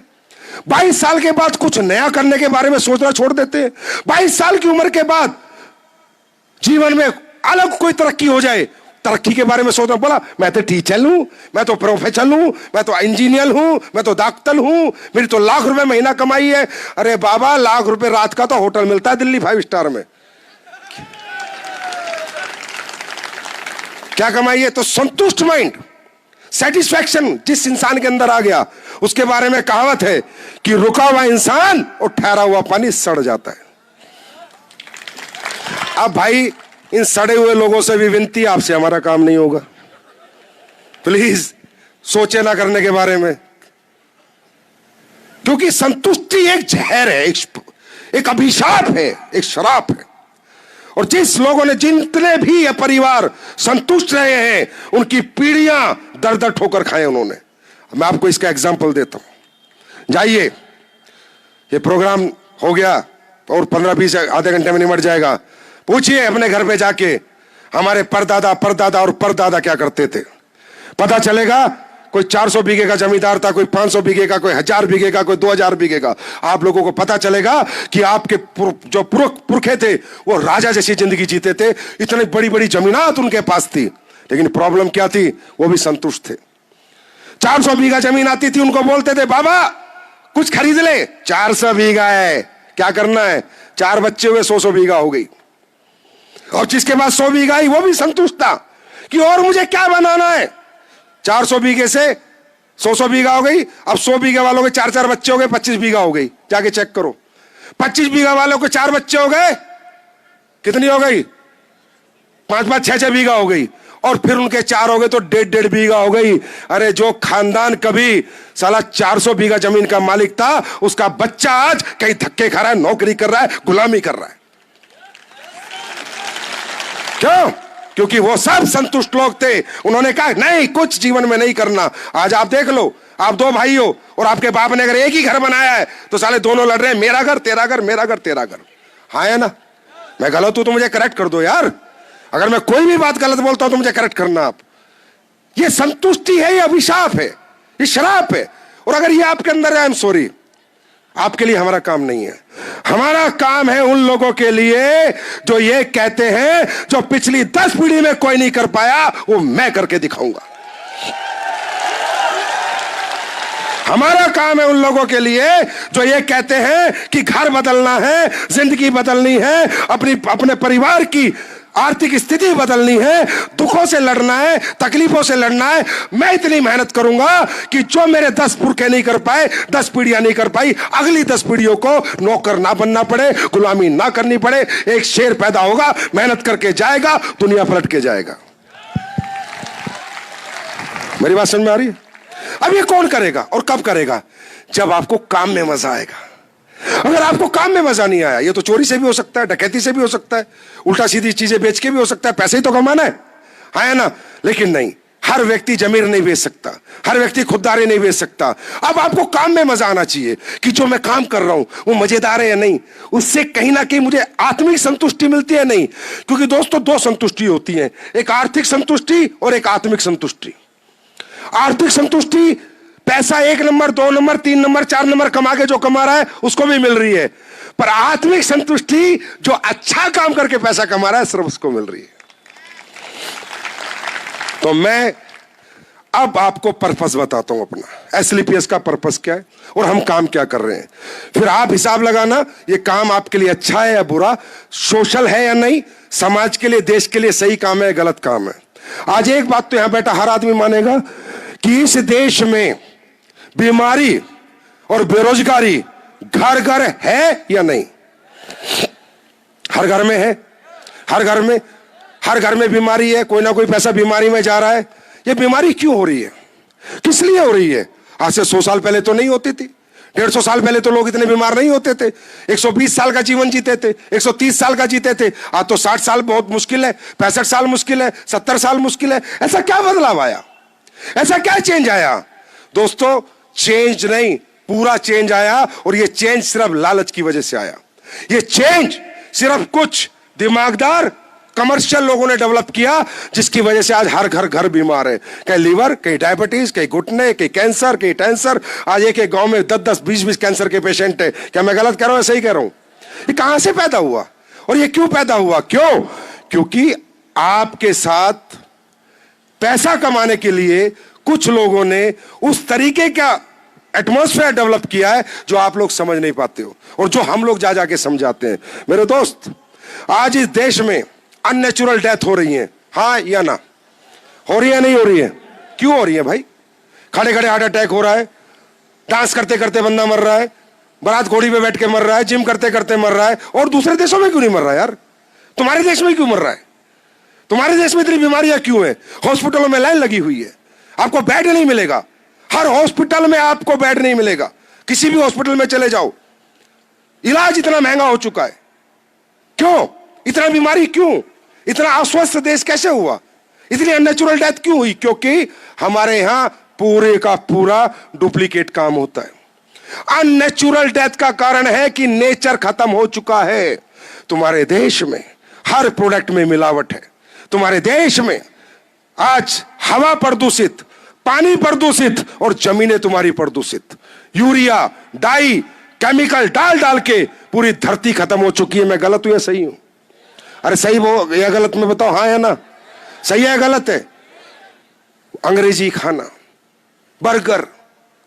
22 साल के बाद कुछ नया करने के बारे में सोचना छोड़ देते, 22 साल की उम्र के बाद जीवन में अलग कोई तरक्की हो जाए, तरक्की के बारे में सोचना। बोला मैं तो टीचर हूं, मैं तो प्रोफेसर हूं, मैं तो इंजीनियर हूं, मैं तो डॉक्टर हूं, मेरी तो लाख रुपए महीना कमाई है। अरे बाबा, लाख रुपए रात का तो होटल मिलता है दिल्ली 5 स्टार में। क्या कमाई है? तो संतुष्ट माइंड, सेटिस्फैक्शन जिस इंसान के अंदर आ गया, उसके बारे में कहावत है कि रुका हुआ इंसान और ठहरा हुआ पानी सड़ जाता है। अब भाई इन सड़े हुए लोगों से भी विनती, आपसे हमारा काम नहीं होगा, प्लीज सोचे ना करने के बारे में, क्योंकि संतुष्टि एक जहर है, एक अभिशाप है, एक श्राप है। और जिस लोगों ने, जितने भी ये परिवार संतुष्ट रहे हैं, उनकी पीढ़ियां दर दर ठोकर खाए उन्होंने। मैं आपको इसका एग्जांपल देता हूं। जाइए, ये प्रोग्राम हो गया और 15-20 आधे घंटे में निमट जाएगा। पूछिए अपने घर पे जाके हमारे परदादा परदादा और परदादा क्या करते थे, पता चलेगा। कोई 400 बीघे का जमींदार था, कोई 500 बीघे का, कोई 1000 बीघे का, कोई 2000 बीघे का। आप लोगों को पता चलेगा कि आपके जो पुरखे थे वो राजा जैसी जिंदगी जीते थे, इतनी बड़ी बड़ी जमीनात उनके पास थी, लेकिन प्रॉब्लम क्या थी, वो भी संतुष्ट थे। 400 बीघा जमीन आती थी, उनको बोलते थे बाबा कुछ खरीद ले, 400 बीघा है, क्या करना है, 4 बच्चे हुए 100 बीघा हो गई। और जिसके पास 100 बीघा ही, वो भी संतुष्ट था कि और मुझे क्या बनाना है। 400 बीघे से 100 बीघा हो गई। अब 100 बीघे वालों के 4-4 बच्चे हो गए, 25 बीघा हो गई। जाके चेक करो, 25 बीघा वालों के 4 बच्चे हो गए, कितनी हो गई, 5-5, 6-6 बीघा हो गई। और फिर उनके 4 हो गए तो 1.5 बीघा हो गई। अरे जो खानदान कभी साला 400 बीघा जमीन का मालिक था, उसका बच्चा आज कहीं धक्के खा रहा है, नौकरी कर रहा है, गुलामी कर रहा है। क्यों? क्योंकि वो सब संतुष्ट लोग थे। उन्होंने कहा नहीं, कुछ जीवन में नहीं करना। आज आप देख लो, आप 2 भाई हो और आपके बाप ने अगर एक ही घर बनाया है तो साले दोनों लड़ रहे हैं, मेरा घर तेरा घर, मेरा घर तेरा घर। हाँ है ना? मैं गलत हूं तो मुझे करेक्ट कर दो यार। अगर मैं कोई भी बात गलत बोलता हूं तो मुझे करेक्ट करना आप। ये संतुष्टि है, ये अभिशाप है, ये शराप है। और अगर ये आपके अंदर है, आई एम सॉरी, आपके लिए हमारा काम नहीं है। हमारा काम है उन लोगों के लिए जो ये कहते हैं जो पिछली 10 पीढ़ी में कोई नहीं कर पाया, वो मैं करके दिखाऊंगा। हमारा काम है उन लोगों के लिए जो ये कहते हैं कि घर बदलना है, जिंदगी बदलनी है, अपने परिवार की आर्थिक स्थिति बदलनी है, दुखों से लड़ना है, तकलीफों से लड़ना है। मैं इतनी मेहनत करूंगा कि जो मेरे 10 पुरखे नहीं कर पाए, 10 पीढ़ियां नहीं कर पाई, अगली 10 पीढ़ियों को नौकर ना बनना पड़े, गुलामी ना करनी पड़े। एक शेर पैदा होगा, मेहनत करके जाएगा, दुनिया पलट के जाएगा। मेरी बात समझ में आ रही है? अब ये कौन करेगा और कब करेगा? जब आपको काम में मजा आएगा। अगर आपको काम में मजा नहीं आया, ये तो चोरी से भी हो सकता है, डकैती से भी हो सकता है, उल्टा सीधी चीजें बेच के भी हो सकता है, पैसे ही तो कमाना है, हाँ है ना? लेकिन नहीं, हर व्यक्ति जमीर नहीं बेच सकता, हर व्यक्ति खुददारी नहीं बेच सकता। अब आपको काम में मजा आना चाहिए कि जो मैं काम कर रहा हूं वो मजेदार है या नहीं, उससे कहीं ना कहीं मुझे आत्मिक संतुष्टि मिलती है नहीं। क्योंकि दोस्तों 2 संतुष्टि होती है, एक आर्थिक संतुष्टि और एक आत्मिक संतुष्टि। आर्थिक संतुष्टि पैसा 1 नंबर 2 नंबर 3 नंबर 4 नंबर कमा के जो कमा रहा है उसको भी मिल रही है, पर आत्मिक संतुष्टि जो अच्छा काम करके पैसा कमा रहा है सिर्फ उसको मिल रही है। तो मैं अब आपको पर्पस बताता हूं अपना, एसएलपीएस का पर्पस क्या है और हम काम क्या कर रहे हैं। फिर आप हिसाब लगाना ये काम आपके लिए अच्छा है या बुरा, सोशल है या नहीं, समाज के लिए, देश के लिए सही काम है या गलत काम है। आज एक बात तो यहां बैठा हर आदमी मानेगा कि इस देश में बीमारी और बेरोजगारी घर घर है या नहीं? हर घर में है, हर घर में बीमारी है, कोई ना कोई पैसा बीमारी में जा रहा है। ये बीमारी क्यों हो रही है, किस लिए हो रही है? आज से 100 साल पहले तो नहीं होती थी, 150 साल पहले तो लोग इतने बीमार नहीं होते थे, 120 साल का जीवन जीते थे, 130 साल का जीते थे। आज तो 60 साल बहुत मुश्किल है, 65 साल मुश्किल है, 70 साल मुश्किल है। ऐसा क्या बदलाव आया, ऐसा क्या चेंज आया? दोस्तों चेंज नहीं, पूरा चेंज आया, और ये चेंज सिर्फ लालच की वजह से आया। ये चेंज सिर्फ कुछ दिमागदार कमर्शियल लोगों ने डेवलप किया, जिसकी वजह से आज हर घर बीमार है। कहीं लीवर, कहीं डायबिटीज, कहीं घुटने, कहीं कैंसर, कहीं टेंसर। आज एक गांव में 10-10, 20-20 कैंसर के पेशेंट है। क्या मैं गलत कह रहा हूं, सही कह रहा हूं? ये कहां से पैदा हुआ और ये क्यों पैदा हुआ? क्यों? क्योंकि आपके साथ पैसा कमाने के लिए कुछ लोगों ने उस तरीके का एटमॉस्फेयर डेवलप किया है जो आप लोग समझ नहीं पाते हो और जो हम लोग जा जाके समझाते हैं। मेरे दोस्त, आज इस देश में अननेचुरल डेथ हो रही है, हाँ या ना? हो रही है नहीं हो रही है? क्यों हो रही है भाई? खड़े खड़े हार्ट अटैक हो रहा है, डांस करते करते बंदा मर रहा है, बारात घोड़ी पे बैठ के मर रहा है, जिम करते करते मर रहा है। और दूसरे देशों में क्यों नहीं मर रहा यार? तुम्हारे देश में क्यों मर रहा है? तुम्हारे देश में इतनी बीमारियां क्यों है? हॉस्पिटलों में लाइन लगी हुई है, आपको बेड नहीं मिलेगा। हर हॉस्पिटल में आपको बेड नहीं मिलेगा। किसी भी हॉस्पिटल में चले जाओ, इलाज इतना महंगा हो चुका है। क्यों? इतना बीमारी क्यों? इतना अस्वस्थ देश कैसे हुआ? इतनी अननेचुरल डेथ क्यों हुई? क्योंकि हमारे यहां पूरे का पूरा डुप्लीकेट काम होता है। अननेचुरल डेथ का कारण है कि नेचर खत्म हो चुका है। तुम्हारे देश में हर प्रोडक्ट में मिलावट है। तुम्हारे देश में आज हवा प्रदूषित, पानी प्रदूषित और जमीनें तुम्हारी प्रदूषित। यूरिया, डाई, केमिकल डाल डाल के पूरी धरती खत्म हो चुकी है। मैं गलत हूं या सही हूं? अरे सही वो या गलत में बताओ, हाँ या ना? सही है या गलत है? अंग्रेजी खाना, burger,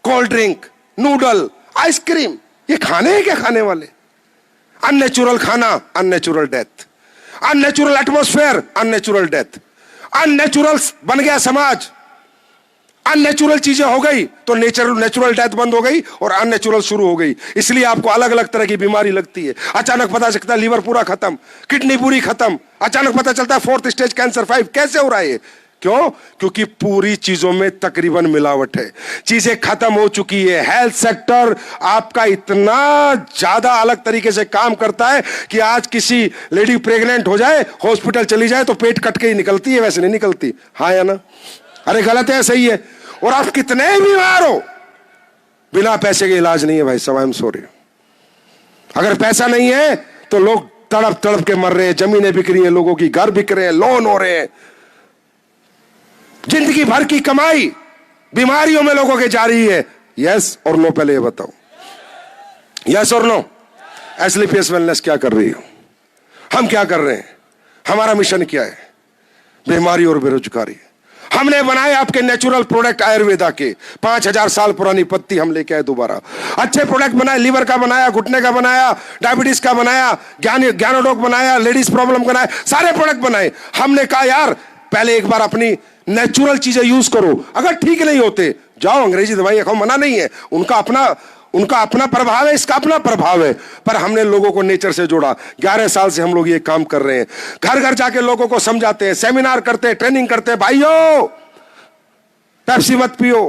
cold drink, noodle, ice cream, ये खाने हैं क्या खाने वाले? अननेचुरल खाना, unnatural death. Unnatural atmosphere, unnatural death. Unnatural बन गया समाज। अननेचुरल चीजें हो गई तो नेचुरल डेथ बंद हो गई और अननेचुरल शुरू हो गई। इसलिए आपको अलग अलग तरह की बीमारी लगती है। अचानक पता चलता है लीवर पूरा खत्म, किडनी पूरी खत्म, अचानक पता चलता है 4th स्टेज कैंसर 5। कैसे हो रहा है ये? क्यों? क्योंकि पूरी चीजों में तकरीबन मिलावट है, चीजें खत्म हो चुकी है। हेल्थ सेक्टर आपका इतना ज्यादा अलग तरीके से काम करता है कि आज किसी लेडी प्रेग्नेंट हो जाए, हॉस्पिटल चली जाए तो पेट कट के ही निकलती है, वैसे नहीं निकलती। हाँ या ना? अरे गलत है, सही है? और आप कितने बीमार हो, बिना पैसे के इलाज नहीं है भाई साहब। I am sorry. अगर पैसा नहीं है तो लोग तड़प तड़प के मर रहे हैं, जमीनें बिक रही हैं, लोगों की घर बिक रहे हैं, लोन हो रहे हैं, जिंदगी भर की कमाई बीमारियों में लोगों के जा रही है। यस और नो? पहले ये बताओ, यस और नो? एसलीपीएस वेलनेस क्या कर रही है? हम क्या कर रहे हैं? हमारा मिशन क्या है? बीमारी और बेरोजगारी। हमने बनाए आपके नेचुरल प्रोडक्ट आयुर्वेदा के, 5000 साल पुरानी पत्ती हम लेके आए दोबारा। अच्छे प्रोडक्ट बनाए, लीवर का बनाया, घुटने का बनाया, डायबिटीज का बनाया, ज्ञानोडोक बनाया, लेडीज प्रॉब्लम बनाए, सारे प्रोडक्ट बनाए। हमने कहा यार पहले एक बार अपनी नेचुरल चीजें यूज करो। अगर ठीक नहीं होते जाओ अंग्रेजी दवाई खाओ, मना नहीं है, उनका अपना प्रभाव है, इसका अपना प्रभाव है। पर हमने लोगों को नेचर से जोड़ा। 11 साल से हम लोग ये काम कर रहे हैं। घर घर जाके लोगों को समझाते हैं, सेमिनार करते हैं, ट्रेनिंग करते हैं। भाइयों पेप्सी मत पियो,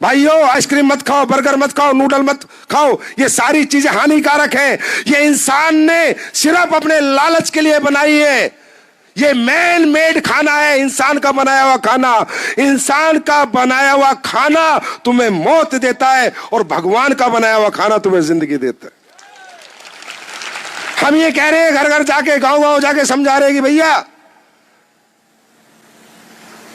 भाइयों आइसक्रीम मत खाओ, बर्गर मत खाओ, नूडल मत खाओ, ये सारी चीजें हानिकारक हैं। ये इंसान ने सिर्फ अपने लालच के लिए बनाई है। ये मैन मेड खाना है, इंसान का बनाया हुआ खाना। इंसान का बनाया हुआ खाना तुम्हें मौत देता है और भगवान का बनाया हुआ खाना तुम्हें जिंदगी देता है। हम ये कह रहे हैं, घर घर जाके, गांव गांव जाके समझा रहे हैं कि भैया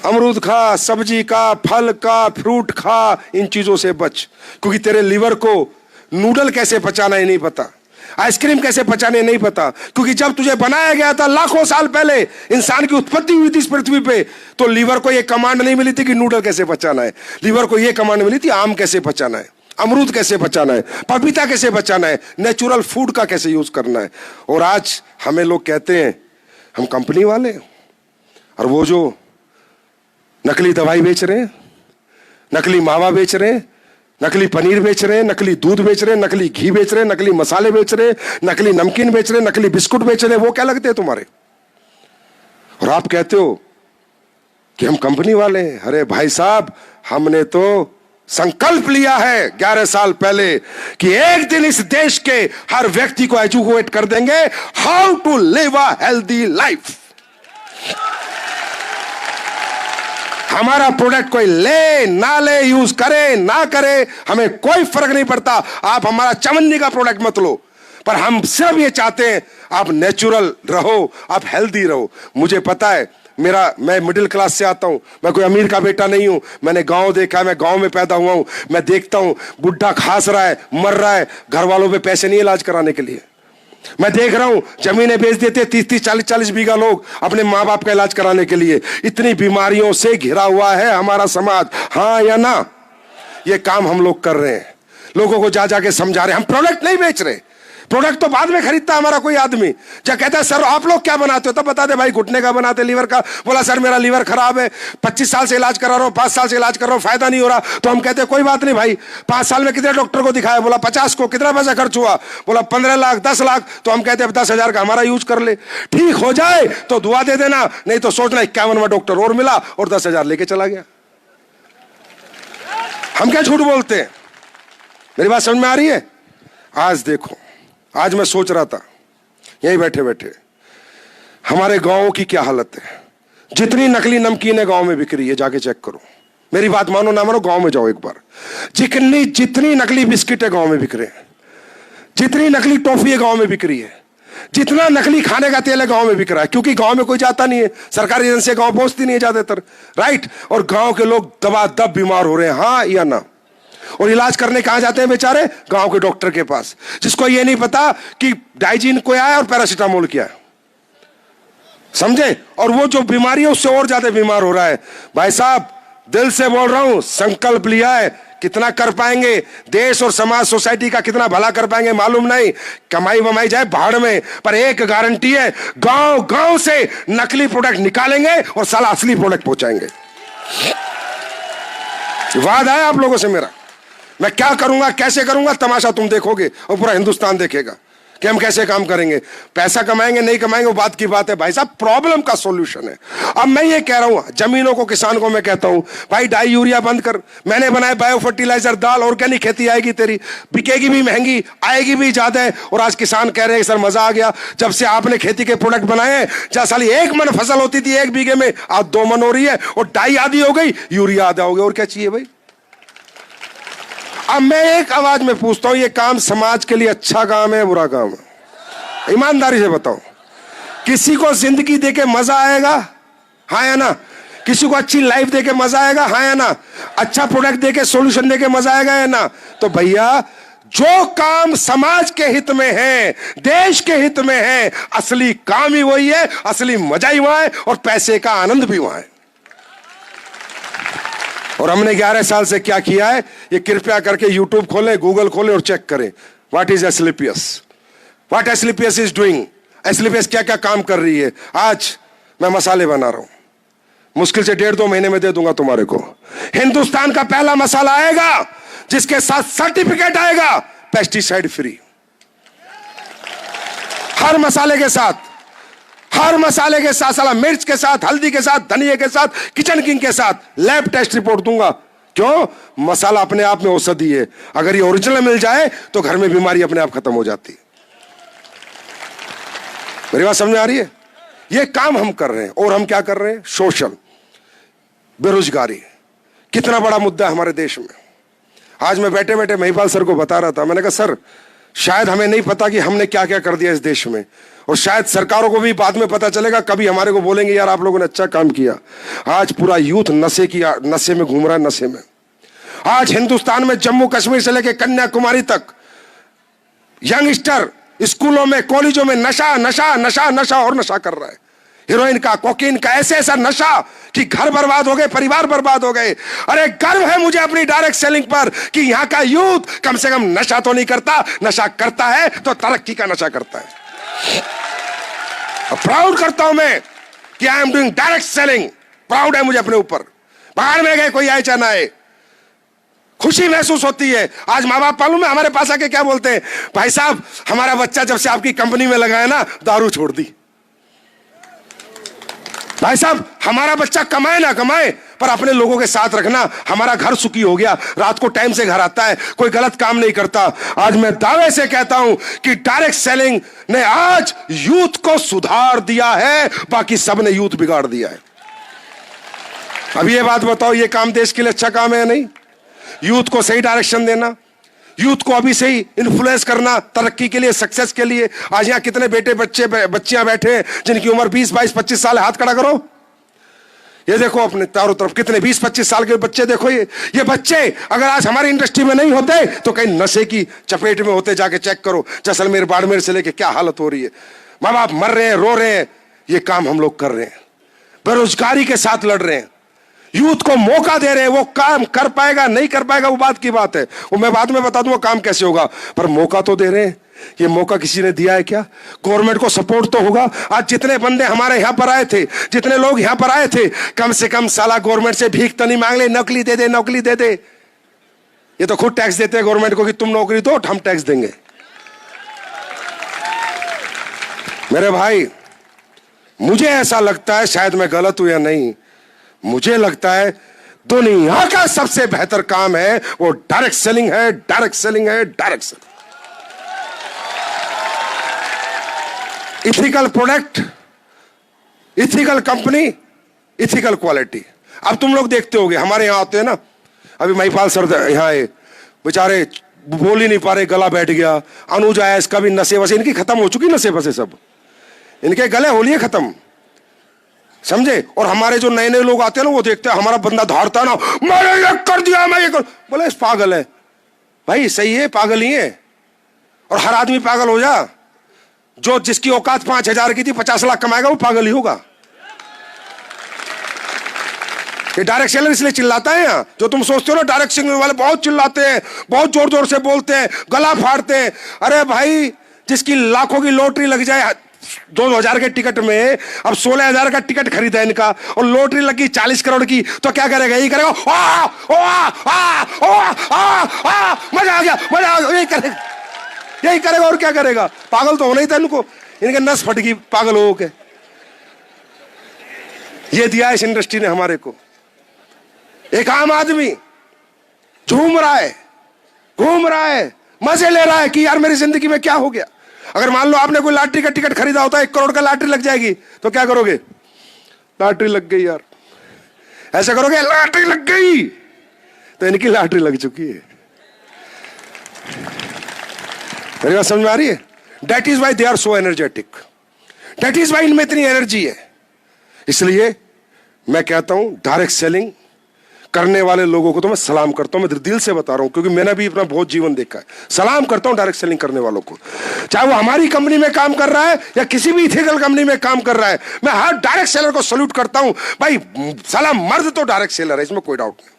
अमरूद खा, सब्जी का, फल का, फ्रूट खा, इन चीजों से बच, क्योंकि तेरे लीवर को नूडल कैसे पचाना है नहीं पता, आइसक्रीम कैसे पचाने नहीं पता। क्योंकि जब तुझे बनाया गया था लाखों साल पहले, इंसान की उत्पत्ति हुई थी इस पृथ्वी पे, तो लीवर को यह कमांड नहीं मिली थी कि नूडल कैसे पचाना है। लीवर को यह कमांड मिली थी आम कैसे पचाना है, अमरूद कैसे बचाना है, पपीता कैसे बचाना है, नेचुरल फूड का कैसे यूज करना है। और आज हमें लोग कहते हैं हम कंपनी वाले, और वो जो नकली दवाई बेच रहे हैं, नकली मावा बेच रहे हैं, नकली पनीर बेच रहे हैं, नकली दूध बेच रहे हैं, नकली घी बेच रहे हैं, नकली मसाले बेच रहे हैं, नकली नमकीन बेच रहे हैं, नकली बिस्कुट बेच रहे हैं, वो क्या लगते हैं तुम्हारे? और आप कहते हो कि हम कंपनी वाले हैं। अरे भाई साहब, हमने तो संकल्प लिया है 11 साल पहले कि एक दिन इस देश के हर व्यक्ति को एजुकेट कर देंगे how to live a healthy life. हमारा प्रोडक्ट कोई ले ना ले, यूज करे ना करे, हमें कोई फर्क नहीं पड़ता। आप हमारा चवन्नी का प्रोडक्ट मत लो, पर हम सिर्फ ये चाहते हैं आप नेचुरल रहो, आप हेल्दी रहो। मुझे पता है, मैं मिडिल क्लास से आता हूं, मैं कोई अमीर का बेटा नहीं हूं। मैंने गांव देखा है, मैं गांव में पैदा हुआ हूं। मैं देखता हूं बुढ़ा खास रहा है, मर रहा है, घर वालों पे पैसे नहीं इलाज कराने के लिए। मैं देख रहा हूं जमीनें बेच देते 30-30, 40-40 बीघा लोग अपने माँ बाप का इलाज कराने के लिए। इतनी बीमारियों से घिरा हुआ है हमारा समाज। हाँ या ना? ये काम हम लोग कर रहे हैं, लोगों को जा जाके समझा रहे हैं। हम प्रोडक्ट नहीं बेच रहे, प्रोडक्ट तो बाद में खरीदता हमारा कोई आदमी। जब कहता है सर आप लोग क्या बनाते हो, तब बता दे भाई घुटने का बनाते, लीवर का। बोला सर मेरा लीवर खराब है, 25 साल से इलाज करा रहा हूं, 5 साल से इलाज कर रहा हूं, फायदा नहीं हो रहा। तो हम कहते हैं कोई बात नहीं भाई, 5 साल में कितने डॉक्टर को दिखाया? बोला 50 को। कितना पैसा खर्च हुआ? बोला 15 लाख, 10 लाख। तो हम कहते हैं 10,000 का हमारा यूज कर ले, ठीक हो जाए तो दुआ दे देना, नहीं तो सोचना 51वां डॉक्टर और मिला और 10,000 लेके चला गया। हम क्या झूठ बोलते हैं? मेरी बात समझ में आ रही है? आज देखो, आज मैं सोच रहा था यहीं बैठे बैठे, हमारे गांवों की क्या हालत है। जितनी नकली नमकीनें गांव में बिक रही है, जाके चेक करो। मेरी बात मानो ना मानो, गांव में जाओ एक बार। जितनी नकली बिस्किट है गांव में बिक रहे हैं, जितनी नकली टॉफी है गांव में बिक रही है, जितना नकली खाने का तेल है गांव में बिक रहा है। क्योंकि गांव में कोई जाता नहीं है, सरकारी एजेंसी गांव पहुंचती नहीं है ज्यादातर, राइट। और गांव के लोग दबादब बीमार हो रहे हैं, हाँ या ना? और इलाज करने कहां जाते हैं बेचारे? गांव के डॉक्टर के पास, जिसको ये नहीं पता कि डाइजीन क्या है और पैरासीटामोल क्या है। समझे? और वो जो बीमारी है उससे और ज्यादा बीमार हो रहा है। भाई साहब दिल से बोल रहा हूं, संकल्प लिया है, कितना कर पाएंगे देश और समाज सोसाइटी का कितना भला कर पाएंगे मालूम नहीं। कमाई वमाई जाए भाड़ में, पर एक गारंटी है, गांव गांव से नकली प्रोडक्ट निकालेंगे और साला असली प्रोडक्ट पहुंचाएंगे। वादा है आप लोगों से मेरा, मैं क्या करूंगा कैसे करूंगा तमाशा तुम देखोगे और पूरा हिंदुस्तान देखेगा कि हम कैसे काम करेंगे। पैसा कमाएंगे नहीं कमाएंगे वो बात की बात है भाई साहब, प्रॉब्लम का सॉल्यूशन है। अब मैं ये कह रहा हूं जमीनों को, किसान को मैं कहता हूं भाई डाई यूरिया बंद कर, मैंने बनाया बायो फर्टिलाइजर डाल, ऑर्गेनिक खेती आएगी तेरी, बिकेगी भी महंगी, आएगी भी ज्यादा है। और आज किसान कह रहे हैं सर मजा आ गया जब से आपने खेती के प्रोडक्ट बनाए हैं, जहां साली 1 मन फसल होती थी 1 बीघे में, आज 2 मन हो रही है, और डाई आधी हो गई, यूरिया आधा हो गया, और क्या चाहिए भाई। अब मैं एक आवाज में पूछता हूं, ये काम समाज के लिए अच्छा काम है बुरा काम है? ईमानदारी से बताओ, किसी को जिंदगी देके मजा आएगा, हाँ या ना? किसी को अच्छी लाइफ देके मजा आएगा, हाँ या ना? अच्छा प्रोडक्ट देके सोल्यूशन देके मजा आएगा या ना? तो भैया जो काम समाज के हित में है, देश के हित में है, असली काम ही वही है, असली मजा ही वहां है, और पैसे का आनंद भी वहां है। और हमने 11 साल से क्या किया है, ये कृपया करके यूट्यूब खोलें, गूगल खोलें और चेक करें what is Asclepius, what Asclepius is doing. Asclepius क्या क्या काम कर रही है। आज मैं मसाले बना रहा हूं, मुश्किल से 1.5-2 महीने में दे दूंगा तुम्हारे को। हिंदुस्तान का पहला मसाला आएगा जिसके साथ सर्टिफिकेट आएगा पेस्टिसाइड फ्री। हर मसाले के साथ, हर मसाले के साथ, साला मिर्च के साथ, हल्दी के साथ, धनिया के साथ, किचन किंग के साथ लैब टेस्ट रिपोर्ट दूंगा। क्यों? मसाला अपने आप में औषधि है, अगर ये ओरिजिनल मिल जाए तो घर में बीमारी अपने आप खत्म हो जाती है। मेरी बात समझ आ रही है? ये काम हम कर रहे हैं। और हम क्या कर रहे हैं? शोषण, बेरोजगारी कितना बड़ा मुद्दा है हमारे देश में। आज मैं बैठे बैठे महिपाल सर को बता रहा था, मैंने कहा सर शायद हमें नहीं पता कि हमने क्या क्या कर दिया इस देश में, और शायद सरकारों को भी बाद में पता चलेगा, कभी हमारे को बोलेंगे यार आप लोगों ने अच्छा काम किया। आज पूरा यूथ नशे में घूम रहा है, नशे में। आज हिंदुस्तान में जम्मू कश्मीर से लेकर कन्याकुमारी तक यंगस्टर स्कूलों में, कॉलेजों में नशा नशा नशा नशा और नशा कर रहा है। हीरोइन का, कोकीन का, ऐसे ऐसा नशा कि घर बर्बाद हो गए, परिवार बर्बाद हो गए। अरे गर्व है मुझे अपनी डायरेक्ट सेलिंग पर कि यहां का यूथ कम से कम नशा तो नहीं करता, नशा करता है तो तरक्की का नशा करता है। प्राउड करता हूं मैं कि I am doing direct selling, proud है मुझे अपने ऊपर। बाहर में गए कोई आए चाहे ना आए, खुशी महसूस होती है। आज माँ बाप मालूम है हमारे पास आके क्या बोलते हैं, भाई साहब हमारा बच्चा जब से आपकी कंपनी में लगा है ना दारू छोड़ दी। भाई साहब हमारा बच्चा कमाए ना कमाए पर अपने लोगों के साथ रखना, हमारा घर सुखी हो गया, रात को टाइम से घर आता है, कोई गलत काम नहीं करता। आज मैं दावे से कहता हूं कि डायरेक्ट सेलिंग ने आज यूथ को सुधार दिया है, बाकी सब ने यूथ बिगाड़ दिया है। अब ये बात बताओ, ये काम देश के लिए अच्छा काम है या नहीं? यूथ को सही डायरेक्शन देना, यूथ को अभी से ही इन्फ्लुएंस करना तरक्की के लिए, सक्सेस के लिए। आज यहां कितने बेटे बच्चे बच्चियां बैठे हैं जिनकी उम्र 20, 22, 25 साल है, हाथ खड़ा करो। ये देखो अपने चारों तरफ कितने 20, 25 साल के बच्चे देखो। ये बच्चे अगर आज हमारी इंडस्ट्री में नहीं होते तो कहीं नशे की चपेट में होते। जाके चेक करो जैसलमेर, बाड़मेर से लेके क्या हालत हो रही है। माँ बाप मर रहे हैं, रो रहे हैं। ये काम हम लोग कर रहे हैं, बेरोजगारी के साथ लड़ रहे हैं, यूथ को मौका दे रहे हैं। वो काम कर पाएगा नहीं कर पाएगा वो बात की बात है, वो मैं बाद में बता दूंगा काम कैसे होगा, पर मौका तो दे रहे हैं। ये मौका किसी ने दिया है क्या? गवर्नमेंट को सपोर्ट तो होगा। आज जितने बंदे हमारे यहां पर आए थे, जितने लोग यहां पर आए थे, कम से कम साला गवर्नमेंट से भीख तो नहीं मांग ले, नौकरी दे दे, नौकरी दे दे। ये तो खुद टैक्स देते हैं गवर्नमेंट को कि तुम नौकरी दो हम टैक्स देंगे। मेरे भाई मुझे ऐसा लगता है, शायद मैं गलत हूं या नहीं, मुझे लगता है दुनिया का सबसे बेहतर काम है वो डायरेक्ट सेलिंग है, डायरेक्ट सेलिंग है, direct selling. Ethical product, ethical company, ethical quality. अब तुम लोग देखते होगे हमारे यहां आते हैं ना, अभी महिपाल सर यहां आए, बेचारे बोल ही नहीं पा रहे, गला बैठ गया। अनुज आया, इसका भी नशे वसे इनकी खत्म हो चुकी, नशे वसे सब इनके गले होलिए खत्म, समझे। और हमारे जो नए नए लोग आते हैं ना, वो देखते हैं हमारा बंदा धारता है ना, मैंने ये कर दिया, मैं ये कर, बोले इस पागल है। भाई सही है, पागल ही है। और हर आदमी पागल हो जा, जो जिसकी औकात 5,000 की थी 50 लाख कमाएगा वो पागल ही होगा। ये डायरेक्ट सेलर इसलिए चिल्लाता है यहाँ, जो तुम सोचते हो ना डायरेक्ट सेलर वाले बहुत चिल्लाते हैं, बहुत जोर जोर से बोलते हैं, गला फाड़ते हैं। अरे भाई जिसकी लाखों की लॉटरी लग जाए 2000 के टिकट में अब 16,000 का टिकट खरीदा इनका, और लॉटरी लगी 40 करोड़ की, तो क्या करेगा? यही करेगा, मजा आ गया, मजा आ गया, यही करेगा और क्या करेगा? पागल तो होना ही था इनको, इनके नस फट गई पागल हो के। ये दिया इस इंडस्ट्री ने हमारे को। एक आम आदमी झूम रहा है, घूम रहा है, मजे ले रहा है कि यार मेरी जिंदगी में क्या हो गया। अगर मान लो आपने कोई लॉटरी का टिकट खरीदा होता है, 1 करोड़ का लॉटरी लग जाएगी, तो क्या करोगे? लॉटरी लग गई यार, ऐसा करोगे, लॉटरी लग गई। तो इनकी लॉटरी लग चुकी है। मेरी बात समझ में आ रही है? That is why they are so energetic, that is why इनमें इतनी एनर्जी है। इसलिए मैं कहता हूं डायरेक्ट सेलिंग करने वाले लोगों को तो मैं सलाम करता हूं, मैं दिल से बता रहा हूं, क्योंकि मैंने भी अपना बहुत जीवन देखा है। सलाम करता हूं डायरेक्ट सेलिंग करने वालों को, चाहे वो हमारी कंपनी में काम कर रहा है या किसी भी इथिकल कंपनी में काम कर रहा है। मैं हर डायरेक्ट सेलर को सल्यूट करता हूं। भाई साला मर्द तो डायरेक्ट सेलर है, इसमें कोई डाउट नहीं।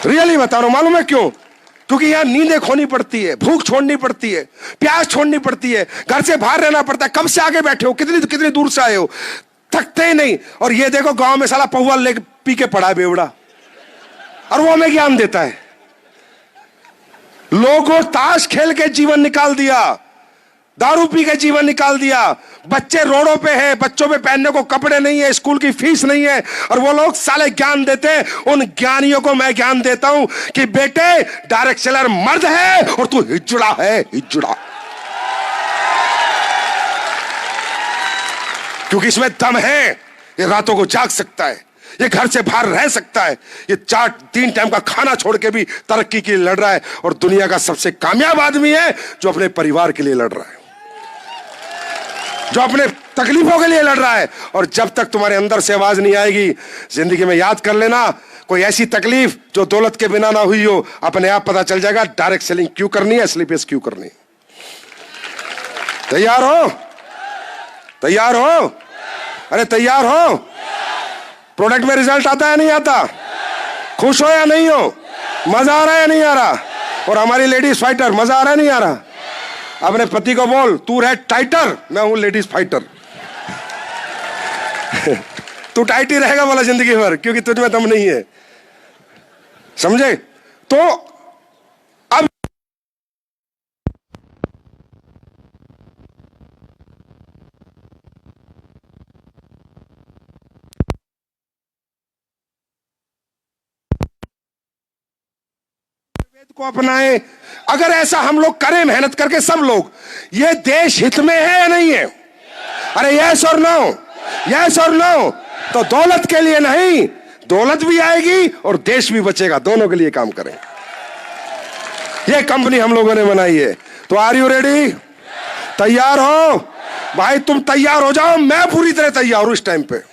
रियली बता रहा हूं, मालूम है क्यों? क्योंकि यहां नींदें खोनी पड़ती है, भूख छोड़नी पड़ती है, प्यास छोड़नी पड़ती है, घर से बाहर रहना पड़ता है। कब से आगे बैठे हो, कितनी दूर से आए हो, थकते ही नहीं। और ये देखो गांव में साला पौवा ले पी के पड़ा है बेवड़ा, और वो हमें ज्ञान देता है। लोगों ताश खेल के जीवन निकाल दिया, दारू पी के जीवन निकाल दिया, बच्चे रोडों पे हैं, बच्चों पे पहनने को कपड़े नहीं है, स्कूल की फीस नहीं है, और वो लोग साले ज्ञान देते हैं। उन ज्ञानियों को मैं ज्ञान देता हूं कि बेटे डायरेक्ट सेलर मर्द है और तू हिजड़ा है, हिजड़ा। क्योंकि इसमें दम है, ये रातों को जाग सकता है, ये घर से बाहर रह सकता है, ये 3 टाइम का खाना छोड़ के भी तरक्की के लिए लड़ रहा है, और दुनिया का सबसे कामयाब आदमी है जो अपने परिवार के लिए लड़ रहा है, जो अपने तकलीफों के लिए लड़ रहा है। और जब तक तुम्हारे अंदर से आवाज नहीं आएगी, जिंदगी में याद कर लेना, कोई ऐसी तकलीफ जो दौलत के बिना ना हुई हो, अपने आप पता चल जाएगा डायरेक्ट सेलिंग क्यों करनी है, स्लीपेस क्यों करनी है। तैयार हो? तैयार हो? अरे तैयार हो? प्रोडक्ट में रिजल्ट आता है नहीं आता? खुश हो या नहीं हो? मजा आ रहा है या नहीं आ रहा? और हमारी लेडीज फाइटर, मजा आ रहा है नहीं आ रहा? अपने पति को बोल, तू रह टाइटर, मैं हूं लेडीज फाइटर। तू टाइट ही रहेगा बोला जिंदगी भर, क्योंकि तुझमें दम नहीं है। समझे? तो अब को अपनाएं। अगर ऐसा हम लोग करें मेहनत करके सब लोग, ये देश हित में है या नहीं है? अरे यस और नो, यस और नो। तो दौलत के लिए नहीं, दौलत भी आएगी और देश भी बचेगा, दोनों के लिए काम करें। ये कंपनी हम लोगों ने बनाई है। तो आर यू रेडी? तैयार हो? भाई तुम तैयार हो जाओ, मैं पूरी तरह तैयार हूं इस टाइम पे।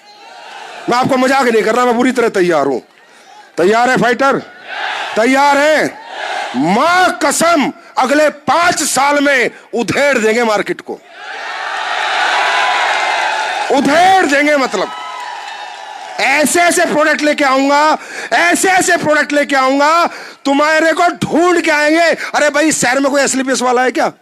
मैं आपको मजाक नहीं कर रहा, मैं पूरी तरह तैयार हूं। तैयार है फाइटर? तैयार है? मां कसम अगले 5 साल में उधेड़ देंगे मार्केट को, उधेड़ देंगे। मतलब ऐसे ऐसे प्रोडक्ट लेके आऊंगा, ऐसे ऐसे प्रोडक्ट लेके आऊंगा, तुम्हारे को ढूंढ के आएंगे। अरे भाई शहर में कोई एसलीपीएस वाला है क्या?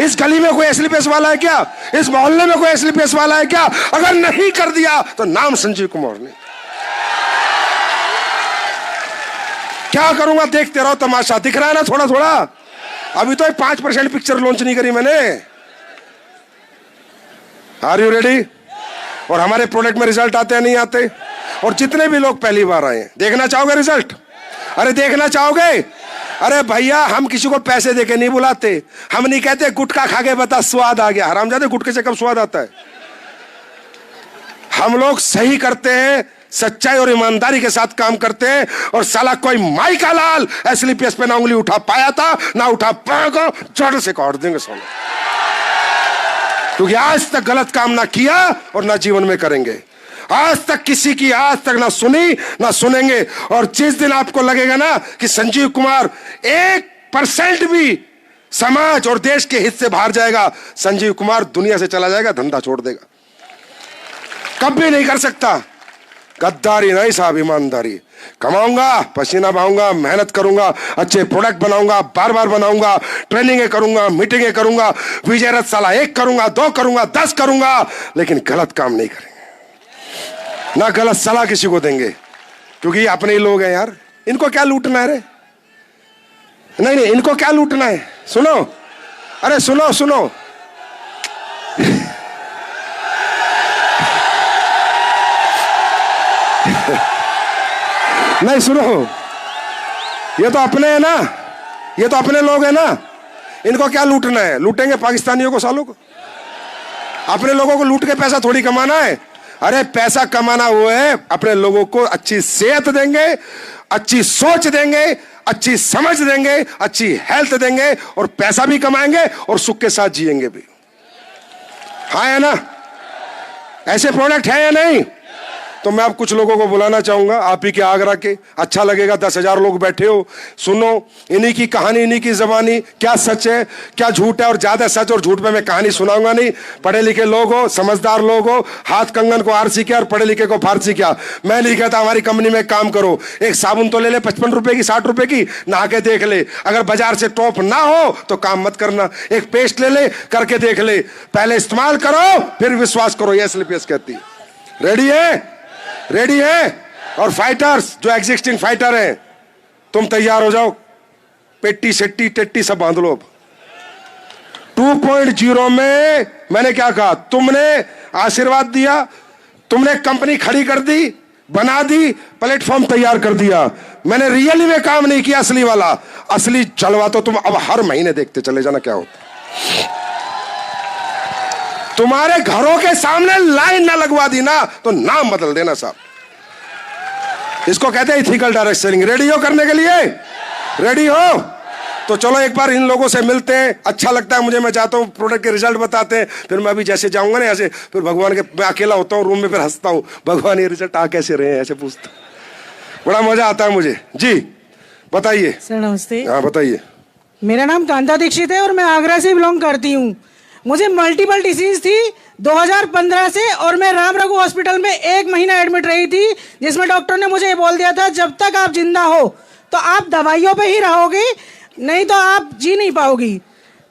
इस गली में कोई एसलीपीएस वाला है क्या? इस मोहल्ले में कोई एसलीपीएस वाला है क्या? अगर नहीं कर दिया तो नाम संजीव कुमार ने। क्या करूंगा? देखते रहो तमाशा। दिख रहा है ना थोड़ा थोड़ा? अभी तो 5% पिक्चर लॉन्च नहीं करी मैंने। Are you ready? और हमारे प्रोडक्ट में रिजल्ट आते हैं नहीं आते? और जितने भी लोग पहली बार आए हैं, देखना चाहोगे रिजल्ट? अरे देखना चाहोगे? अरे भैया हम किसी को पैसे देके नहीं बुलाते, हम नहीं कहते गुटखा खा के बता स्वाद आ गया। हरामजादे, गुटखे से कब स्वाद आता है? हम लोग सही करते हैं, सच्चाई और ईमानदारी के साथ काम करते हैं। और साला कोई माई का लाल एसलीपीएस पे ना उंगली उठा पाया था ना उठा पाएगा, जड़ से काट देंगे साला। क्योंकि आज तक गलत काम ना किया और ना जीवन में करेंगे। आज तक किसी की आज तक ना सुनी ना सुनेंगे। और जिस दिन आपको लगेगा ना कि संजीव कुमार 1% भी समाज और देश के हित से बाहर जाएगा, संजीव कुमार दुनिया से चला जाएगा, धंधा छोड़ देगा। कभी नहीं कर सकता। गद्दारी नहीं साहब, ईमानदारी। कमाऊंगा, पसीना बहाऊंगा, मेहनत करूंगा, अच्छे प्रोडक्ट बनाऊंगा, बार बार बनाऊंगा, ट्रेनिंगें करूंगा, मीटिंगें करूंगा, विजय रथ साला 1 करूंगा, 2 करूंगा, 10 करूंगा, लेकिन गलत काम नहीं करेंगे, ना गलत सलाह किसी को देंगे, क्योंकि ये अपने ही लोग हैं यार। इनको क्या लूटना है रे? नहीं नहीं, इनको क्या लूटना है? सुनो, अरे सुनो सुनो, नहीं सुनो, ये तो अपने हैं ना, ये तो अपने लोग हैं ना, इनको क्या लूटना है? लूटेंगे पाकिस्तानियों को, सालों को। अपने लोगों को लूट के पैसा थोड़ी कमाना है। अरे पैसा कमाना वो है, अपने लोगों को अच्छी सेहत देंगे, अच्छी सोच देंगे, अच्छी समझ देंगे, अच्छी हेल्थ देंगे, और पैसा भी कमाएंगे और सुख के साथ जिएंगे भी। हाँ है ना? ऐसे प्रोडक्ट है या नहीं? तो मैं अब कुछ लोगों को बुलाना चाहूंगा, आप ही के आगरा के, अच्छा लगेगा, 10,000 लोग बैठे हो, सुनो इन्हीं की कहानी, इन्हीं की जबानी, क्या सच है क्या झूठ है, और ज्यादा सच और झूठ में मैं कहानी सुनाऊंगा नहीं। पढ़े लिखे लोग हो, समझदार लोग हो, हाथ कंगन को आरसी किया और पढ़े लिखे को फारसी किया। मैं नहीं कहता हमारी कंपनी में काम करो, एक साबुन तो ले ले 55 रुपए की, 60 रुपए की, नहा के देख ले, अगर बाजार से टॉप ना हो तो काम मत करना। एक पेस्ट ले ले, करके देख ले, पहले इस्तेमाल करो फिर विश्वास करो, ये SLPS कहती है। रेडी है? रेडी है? और फाइटर्स जो एग्जिस्टिंग फाइटर हैं, तुम तैयार हो जाओ, पेट्टी सेट्टी टेट्टी सब बांध लो। अब 2.0 में मैंने क्या कहा? तुमने आशीर्वाद दिया, तुमने कंपनी खड़ी कर दी, बना दी, प्लेटफॉर्म तैयार कर दिया। मैंने रियली में काम नहीं किया, असली वाला, असली जलवा तो तुम अब हर महीने देखते चले जाना क्या होता। तुम्हारे घरों के सामने लाइन ना लगवा दी ना तो नाम बदल देना साहब। इसको कहते हैं इथिकल डायरेक्ट सेलिंग। रेडी हो करने के लिए? रेडी हो? तो चलो एक बार इन लोगों से मिलते हैं, अच्छा लगता है मुझे। मैं चाहता हूँ प्रोडक्ट के रिजल्ट बताते हैं, फिर मैं अभी जैसे जाऊंगा ना ऐसे, फिर भगवान के, मैं अकेला होता हूँ रूम में, फिर हंसता हूँ, भगवान ये रिजल्ट आ कैसे रहे हैं, ऐसे पूछता, बड़ा मजा आता है मुझे। जी बताइए सर। नमस्ते। हाँ बताइए। मेरा नाम कांता दीक्षित है और मैं आगरा से बिलोंग करती हूँ। मुझे मल्टीपल डिसीज थी 2015 से, और मैं राम रघु हॉस्पिटल में 1 महीना एडमिट रही थी, जिसमें डॉक्टर ने मुझे बोल दिया था जब तक आप जिंदा हो तो आप दवाइयों पे ही रहोगे, नहीं तो आप जी नहीं पाओगी।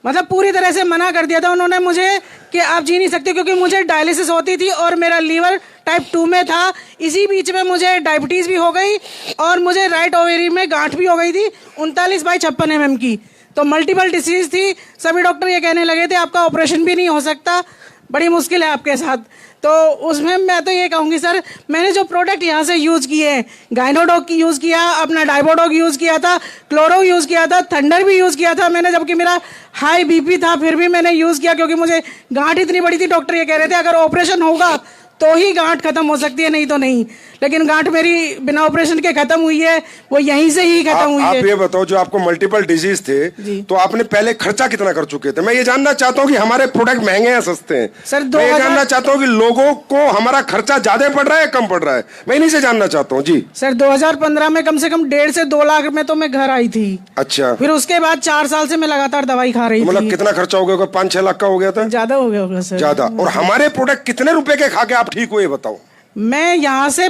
मतलब पूरी तरह से मना कर दिया था उन्होंने मुझे कि आप जी नहीं सकते, क्योंकि मुझे डायलिसिस होती थी और मेरा लीवर टाइप 2 में था। इसी बीच में मुझे डायबिटीज़ भी हो गई और मुझे राइट ओवेरी में गांठ भी हो गई थी 39/56 mm की। तो मल्टीपल डिसीज थी। सभी डॉक्टर ये कहने लगे थे आपका ऑपरेशन भी नहीं हो सकता, बड़ी मुश्किल है आपके साथ। तो उसमें मैं तो ये कहूँगी सर, मैंने जो प्रोडक्ट यहाँ से यूज़ किए हैं, गाइनोडॉग की यूज़ किया, अपना डाइबोडॉग यूज़ किया था, क्लोरो यूज़ किया था, थंडर भी यूज़ किया था मैंने, जबकि मेरा हाई BP था, फिर भी मैंने यूज़ किया क्योंकि मुझे गांठ इतनी बड़ी थी। डॉक्टर ये कह रहे थे अगर ऑपरेशन होगा तो ही गांठ खत्म हो सकती है, नहीं तो नहीं। लेकिन गांठ मेरी बिना ऑपरेशन के खत्म हुई है, वो यहीं से ही खत्म हुई है। आप ये बताओ, जो आपको मल्टीपल डिजीज थे तो आपने पहले खर्चा कितना कर चुके थे? मैं ये जानना चाहता हूँ कि हमारे प्रोडक्ट महंगे हैं सस्ते हैं सर? मैं ये जानना चाहता हूँ कि लोगों को हमारा खर्चा ज्यादा पड़ रहा है कम पड़ रहा है, मैं इन्हीं से जानना चाहता हूँ। जी सर, 2015 में कम से कम 1.5 से 2 लाख में तो मैं घर आई थी। अच्छा। फिर उसके बाद 4 साल से मैं लगातार दवाई खा रही थी। मतलब कितना खर्चा हो गया? 5-6 लाख का हो गया था? ज्यादा हो गया होगा सर। ज्यादा। और हमारे प्रोडक्ट कितने रुपए के खा के आप ठीक हुए बताओ? मैं यहाँ से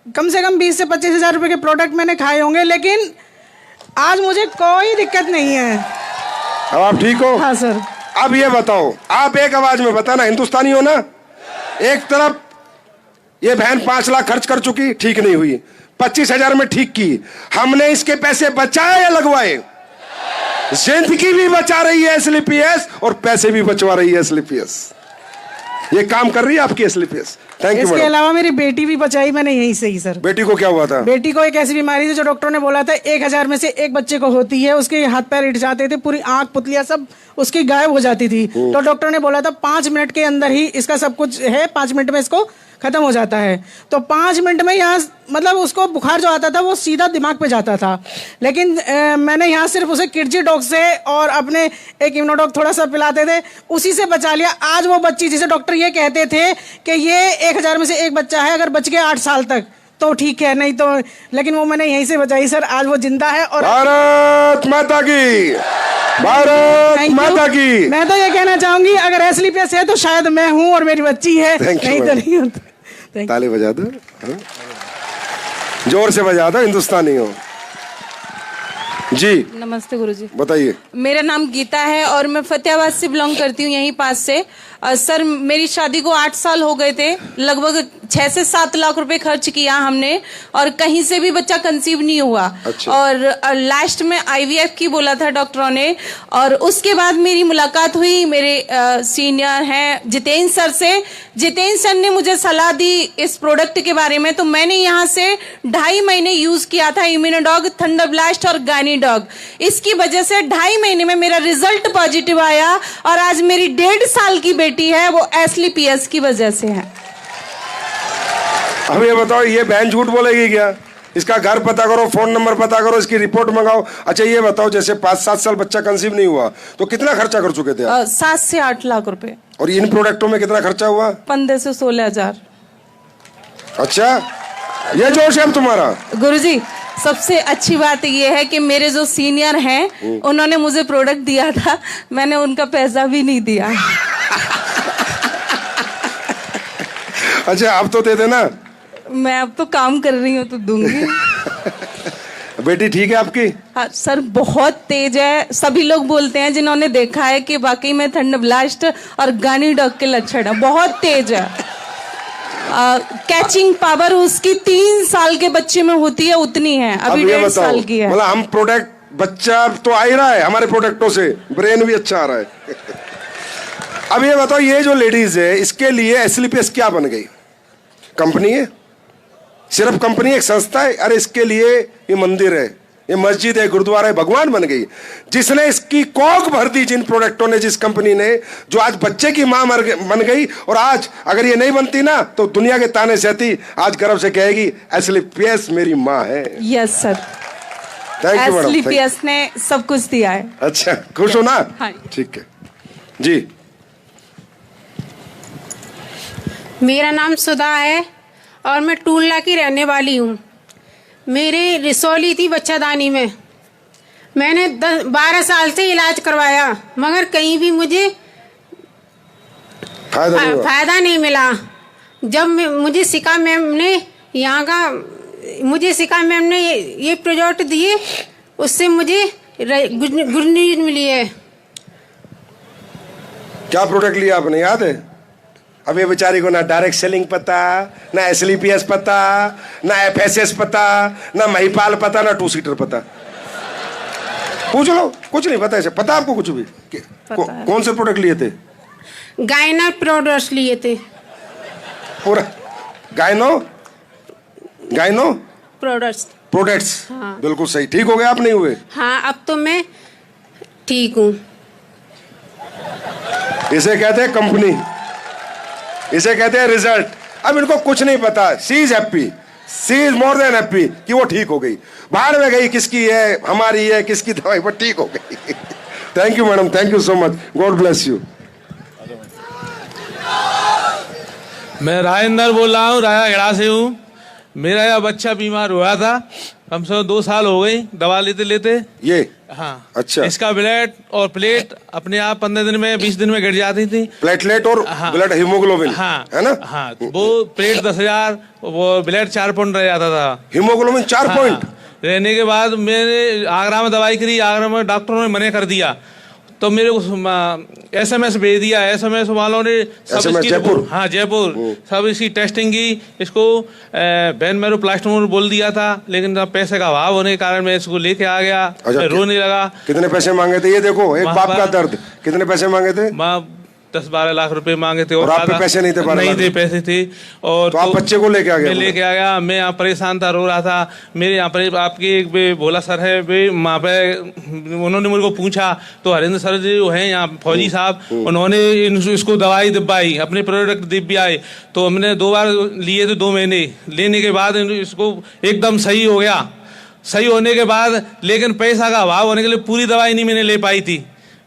कम 20 से 25 हजार रुपए के प्रोडक्ट मैंने खाए होंगे, लेकिन आज मुझे कोई दिक्कत नहीं है। अब आप ठीक हो? हाँ सर। अब ये बताओ, आप एक आवाज में बताना, हिंदुस्तानी हो ना? एक तरफ ये बहन 5 लाख खर्च कर चुकी, ठीक नहीं हुई, 25,000 में ठीक की। हमने इसके पैसे बचाए या लगवाए? जिंदगी भी बचा रही है SLPS और पैसे भी बचवा रही है SLPS। ये काम कर रही है आपकी SLPS। Thank you. इसके अलावा मेरी बेटी भी बचाई मैंने यहीं से ही सर। बेटी को क्या हुआ था? बेटी को एक ऐसी बीमारी थी जो डॉक्टर ने बोला था 1000 में से 1 बच्चे को होती है। उसके हाथ पैर हिट जाते थे, पूरी आंख पुतलियां सब उसकी गायब हो जाती थी। तो डॉक्टर ने बोला था 5 मिनट के अंदर ही इसका सब कुछ है, 5 मिनट में इसको खत्म हो जाता है। तो 5 मिनट में यहाँ मतलब उसको बुखार जो आता था वो सीधा दिमाग पे जाता था। लेकिन मैंने यहाँ सिर्फ उसे किडजी डॉग से और अपने एक इम्यूनोडॉग थोड़ा सा पिलाते थे, उसी से बचा लिया। आज वो बच्ची, जिसे डॉक्टर ये कहते थे कि ये 1000 में से 1 बच्चा है, अगर बच गया 8 साल तक तो ठीक है, नहीं तो, लेकिन वो मैंने यहीं से बचाई सर। आज वो जिंदा है। और भारत माता की, भारत माता की। मैं तो ये कहना चाहूंगी अगर SLPS है तो शायद मैं हूँ और मेरी बच्ची है, नहीं तो नहीं होता। ताली बजा दो। जोर से बजा दो, हिंदुस्तानी हो। जी नमस्ते गुरुजी। बताइए। मेरा नाम गीता है और मैं फतेहाबाद से बिलोंग करती हूँ, यहीं पास से। सर मेरी शादी को 8 साल हो गए थे, लगभग 6 से 7 लाख रुपए खर्च किया हमने और कहीं से भी बच्चा कंसीव नहीं हुआ। अच्छा। और लास्ट में IVF की बोला था डॉक्टरों ने। और उसके बाद मेरी मुलाकात हुई मेरे सीनियर हैं जितेंद्र सर से। जितेंद्र सर ने मुझे सलाह दी इस प्रोडक्ट के बारे में, तो मैंने यहाँ से 2.5 महीने यूज किया था इम्यूनोडॉग, थंडर ब्लास्ट और गायनीडॉग। इसकी वजह से 2.5 महीने में मेरा रिजल्ट पॉजिटिव आया और आज मेरी 1.5 साल की बेटी है वो SLPS की वजह से है। अब ये बताओ, ये बहन झूठ बोलेगी क्या? इसका घर पता करो, फोन नंबर पता करो, इसकी रिपोर्ट मंगाओ। अच्छा ये बताओ, जैसे 5-7 साल बच्चा कंसीव नहीं हुआ तो कितना खर्चा कर चुके थे आप? 7 से 8 लाख रुपए। और इन प्रोडक्टों में कितना खर्चा हुआ? 15 से 16 हजार। अच्छा, ये जोश है अब तुम्हारा। गुरुजी सबसे अच्छी बात ये है कि मेरे जो सीनियर हैं उन्होंने मुझे प्रोडक्ट दिया था, मैंने उनका पैसा भी नहीं दिया। अच्छा अब तो दे देना। मैं अब तो काम कर रही हूँ तो दूंगी। बेटी ठीक है आपकी? हाँ सर, बहुत तेज है। सभी लोग बोलते हैं जिन्होंने देखा है कि वाकई में थंडर ब्लास्ट और गायनीडॉग के लक्षण है, बहुत तेज है। कैचिंग पावर उसकी 3 साल के बच्चे में होती है उतनी है, अभी 1.5 साल की है। मतलब हम प्रोडक्ट, बच्चा तो आ ही रहा है हमारे प्रोडक्टों से, ब्रेन भी अच्छा आ रहा है। अब ये बताओ, ये जो लेडीज है इसके लिए SLPS क्या बन गई? कंपनी है? सिर्फ कंपनी, एक संस्था है? अरे इसके लिए ये मंदिर है, ये मस्जिद है, गुरुद्वारा है, भगवान बन गई। जिसने इसकी कॉक भर दी, जिन प्रोडक्टों ने, जिस कंपनी ने, जो आज बच्चे की मां बन गई। और आज अगर ये नहीं बनती ना तो दुनिया के ताने सहती, आज गर्व से कहेगी SLPS मेरी माँ है। Yes sir, thank you madam. SLPS ने सब कुछ दिया है। अच्छा, खुश हो ना? हाँ। ठीक है जी। मेरा नाम सुधा है और मैं टूलना की रहने वाली हूँ। मेरी रिसोली थी बच्चादानी में। मैंने 12 साल से इलाज करवाया मगर कहीं भी मुझे फायदा नहीं मिला। जब मुझे सिका मैम ने ये प्रोजेक्ट दिए, उससे मुझे गुड न्यूज मिली है। क्या प्रोडक्ट लिया आपने, याद है? अब ये बेचारी को ना डायरेक्ट सेलिंग पता, ना SLPS पता, ना FSS पता, ना महिपाल पता, ना 2 सीटर पता। पूछ लो, कुछ नहीं पता। ऐसे पता आपको कुछ भी? कौन से प्रोडक्ट लिए थे? गायना प्रोडक्ट्स लिए थे पूरा। गायनो प्रोडक्ट्स। हाँ। बिल्कुल सही। ठीक हो गए आप, नहीं हुए? हाँ, अब तो मैं ठीक हूँ। इसे कहते हैं कंपनी, इसे कहते हैं रिजल्ट। अब इनको कुछ नहीं पता। She is happy, she is more than happy कि वो ठीक हो गई। बाहर में गई, किसकी है, हमारी है, किसकी दवाई, पर ठीक हो गई। Thank you madam, thank you so much, God bless you. मैं राजेंद्र बोल रहा हूँ, राया हेड़ा से हूँ। मेरा यह बच्चा बीमार हुआ था, कम से कम 2 साल हो गई दवा लेते लेते। ये हाँ। अच्छा। इसका ब्लड और प्लेट अपने आप 15 दिन में 20 दिन में गिर जाती थी। प्लेटलेट और हाँ। ब्लड हीमोग्लोबिन, हाँ है ना? हाँ, वो प्लेट 10,000, वो ब्लड 4 पॉइंट रह जाता था। हीमोग्लोबिन 4 हाँ, पॉइंट रहने के बाद मैंने आगरा में दवाई करी, आगरा में डॉक्टरों ने मना कर दिया, तो मेरे को SMS भेज दिया। SMS वालों ने सब इसकी जयपुर। हाँ जयपुर, सब इसकी टेस्टिंग की। इसको बैन मेरो प्लास्टमोर बोल दिया था, लेकिन पैसे का अभाव होने के कारण मैं इसको लेके आ गया। अच्छा, रोने लगा। कितने पैसे मांगे थे? ये देखो, एक बाप का दर्द। कितने पैसे मांगे थे? 10-12 लाख रुपए मांगे थे। और आप पे पैसे नहीं थे? नहीं थे, पैसे थे। और तो आप बच्चे को लेके आ गए? मैं लेके आ गया। मैं यहाँ परेशान था, रो रहा था। मेरे यहाँ पर आपके एक भोला सर है, वे वहाँ पे उन्होंने मुझे को पूछा, तो हरेंद्र सर जी जो हैं यहाँ फौजी साहब, उन्होंने इसको दवाई दिब्बाई, अपने प्रोडक्ट दिब्बाई। तो हमने 2 बार लिए थे, 2 महीने लेने के बाद इसको एकदम सही हो गया। सही होने के बाद लेकिन पैसा का अभाव होने के लिए पूरी दवाई नहीं मैंने ले पाई थी।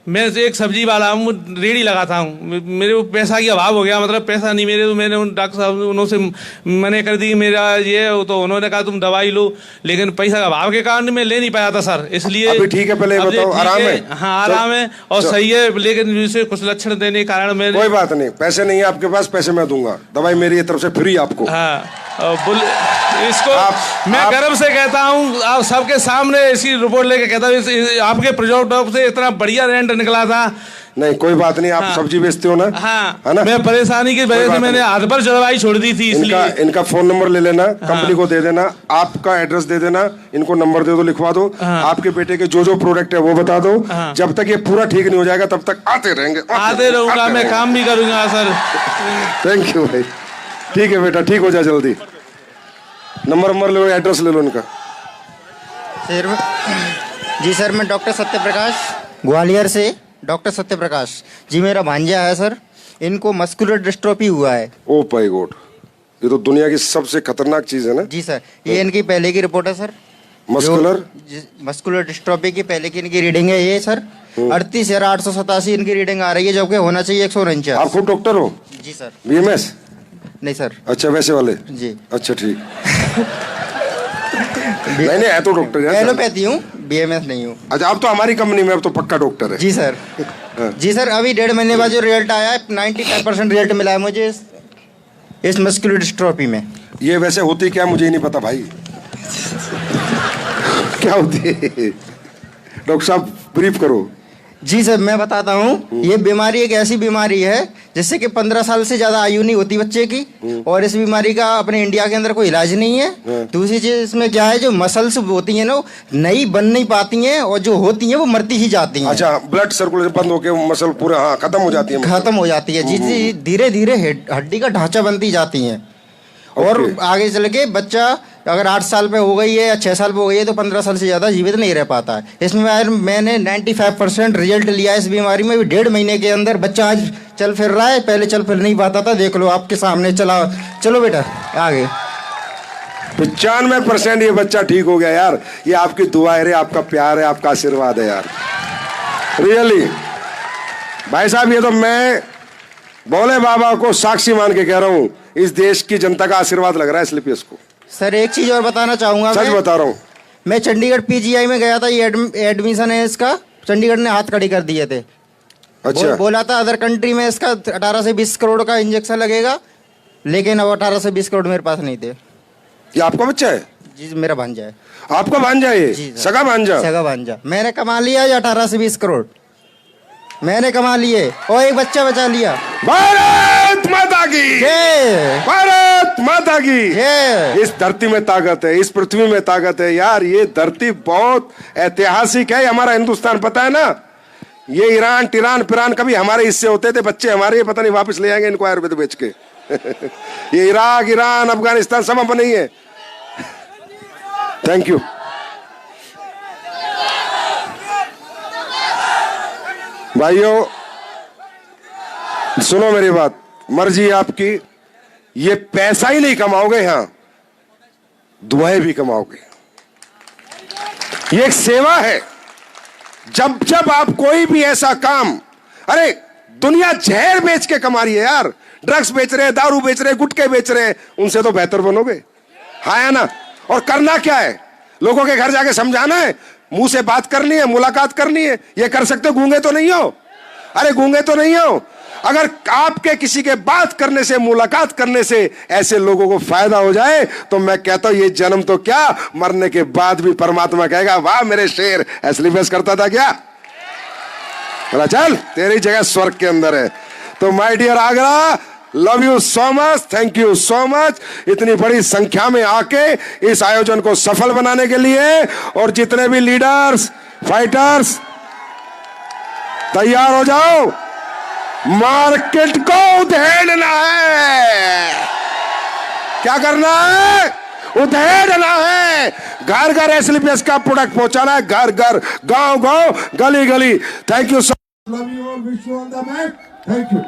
मैं एक सब्जी वाला हूँ, रेडी लगाता हूँ, मेरे को पैसा की अभाव हो गया, मतलब पैसा नहीं मेरे। तो मैंने उन डॉक्टर साहब उन्होंने मने कर दी मेरा ये, तो उन्होंने कहा तुम दवाई लो, लेकिन पैसा का अभाव के कारण मैं ले नहीं पाया था सर, इसलिए। अभी ठीक है? पहले बताओ, आराम है? हाँ आराम है और सही है, लेकिन इसे कुछ लक्षण देने के कारण मैं। कोई बात नहीं, पैसे नहीं है आपके पास, पैसे मैं दूंगा, दवाई मेरी तरफ से फ्री आपको। हाँ इसको मैं गर्व से कहता हूँ, आप सबके सामने इसकी रिपोर्ट लेके कहता हूँ, आपके प्रोजेक्ट से इतना बढ़िया रेंट निकला था। नहीं कोई बात नहीं, आप सब्जी बेचते हो ना? हाँ, है ना? मैं परेशानी की वजह से मैंने हाथ पर चढ़वाई छोड़ दी थी, इसलिए इनका फोन नंबर ले लेना, कंपनी को दे देना, आपका एड्रेस दे देना, इनको नंबर दे दो, लिखवा दो, आपके बेटे के जो प्रोडक्ट है वो बता दो। जब तक ये पूरा ठीक नहीं हो जाएगा तब तक आते रहेंगे, आते रहूंगा, मैं काम भी करूंगा सर। थैंक यू भाई, ठीक है बेटा, ठीक हो जाए जल्दी। नंबर ले लो, एड्रेस ले लो इनका। सर जी सर, मैं डॉक्टर सत्यप्रकाश ग्वालियर से, डॉक्टर सत्यप्रकाश जी, मेरा भांजा है सर, इनको मस्कुलर डिस्ट्रोफी हुआ है। ओ माय गॉड, ये तो दुनिया की सबसे खतरनाक चीज है ना? जी सर, ये इनकी पहले की रिपोर्ट है सर। मस्कुलर डिस्ट्रोफी की पहले की इनकी रीडिंग है ये सर, 38,887 इनकी रीडिंग आ रही है, जबकि होना चाहिए 149। आप खुद डॉक्टर हो? जी सर। बीएमएस? नहीं सर। अच्छा, वैसे वाले? जी। अच्छा ठीक। नहीं है तो डॉक्टर है, एलोपैथी हूँ, बीएमएस नहीं हूँ। अच्छा, आप तो हमारी कंपनी में अब तो पक्का डॉक्टर है। जी सर। जी सर, अभी 1.5 महीने बाद जो रिजल्ट आया है, 95% रिजल्ट मिला है मुझे इस मस्कुलर डिस्ट्रोफी में। ये वैसे होती क्या, मुझे ही नहीं पता भाई। क्या होती है डॉक्टर साहब, ब्रीफ करो। जी सर, मैं बताता हूँ। ये बीमारी एक ऐसी बीमारी है जिससे कि 15 साल से ज़्यादा आयु नहीं होती बच्चे की, और इस बीमारी का अपने इंडिया के अंदर कोई इलाज नहीं है। दूसरी चीज़ इसमें क्या है, जो मसल्स होती हैं ना, नई बन नहीं पाती हैं, और जो होती हैं वो मरती ही जाती हैं। अच्छा, ब्लड सर्कुलेशन बंद होकर मसल पूरा खत्म हो जाती है? खत्म हो जाती है जी जी, धीरे धीरे हड्डी का ढांचा बनती जाती हैं, और आगे चल के बच्चा अगर 8 साल पे हो गई है या 6 साल पे हो गई है तो 15 साल से ज़्यादा जीवित नहीं रह पाता है। इसमें मैंने 95% रिजल्ट लिया है इस बीमारी में। 1.5 महीने के अंदर बच्चा आज चल फिर रहा है, पहले चल फिर नहीं पाता था, देख लो आपके सामने चला। चलो बेटा आगे। 95% ये बच्चा ठीक हो गया यार। ये आपकी दुआ है, आपका प्यार है, आपका आशीर्वाद है यार, रियली भाई साहब। ये तो मैं भोले बाबा को साक्षी मान के कह रहा हूँ, इस देश की जनता का आशीर्वाद लग रहा है स्लिपियस को। सर एक चीज और बताना चाहूंगा, सच बता रहा हूँ। मैं चंडीगढ़ पीजीआई में गया था, ये एडमिशन है इसका, चंडीगढ़ ने हाथ खड़ी कर दिए थे। अच्छा। बोला था अदर कंट्री में इसका 18 से 20 करोड़ का इंजेक्शन लगेगा, लेकिन अब 18 से 20 करोड़ मेरे पास नहीं थे। ये आपका बच्चा है? जी मेरा भांजा है। आपका भांजा है? सगा भांजा? सगा भांजा। मैंने कमा लिया ये 18 से 20 करोड़ मैंने कमा लिए, और एक बच्चा बचा लिया। भारत माता की जय, भारत माता की जय। इस धरती में ताकत है, इस पृथ्वी में ताकत है यार। ये धरती बहुत ऐतिहासिक है, हमारा हिंदुस्तान, पता है ना? ये ईरान टिरान पिरान कभी हमारे हिस्से होते थे, बच्चे हमारे, पता नहीं वापस ले आएंगे इनको आयुर्वेद बेच के। ये इराक ईरान अफगानिस्तान सब अपने ही है। Thank you. भाइयों सुनो मेरी बात, मर्जी आपकी। ये पैसा ही नहीं कमाओगे, यहां दुआएं भी कमाओगे। ये एक सेवा है। जब जब आप कोई भी ऐसा काम, अरे दुनिया जहर बेच के कमा रही है यार, ड्रग्स बेच रहे हैं, दारू बेच रहे हैं, गुटखे बेच रहे हैं, उनसे तो बेहतर बनोगे। हाँ या ना? और करना क्या है, लोगों के घर जाके समझाना है, मुंह से बात करनी है, मुलाकात करनी है। ये कर सकते हो, गूंगे तो नहीं हो? अरे गूंगे तो नहीं हो? अगर आपके किसी के बात करने से, मुलाकात करने से ऐसे लोगों को फायदा हो जाए, तो मैं कहता हूं ये जन्म तो क्या, मरने के बाद भी परमात्मा कहेगा वाह मेरे शेर, ऐसे बस करता था क्या? बोला चल तेरी जगह स्वर्ग के अंदर है। तो my dear Agra, love you so much, thank you so much, इतनी बड़ी संख्या में आके इस आयोजन को सफल बनाने के लिए। और जितने भी लीडर्स, फाइटर्स, तैयार हो जाओ, मार्केट को उधेड़ना है। क्या करना है? उधेड़ना है। घर घर एसलीपीएस का प्रोडक्ट पहुंचाना है, घर घर, गांव गांव, गली गली। Thank you so much, love you all, wish you all the best, thank you.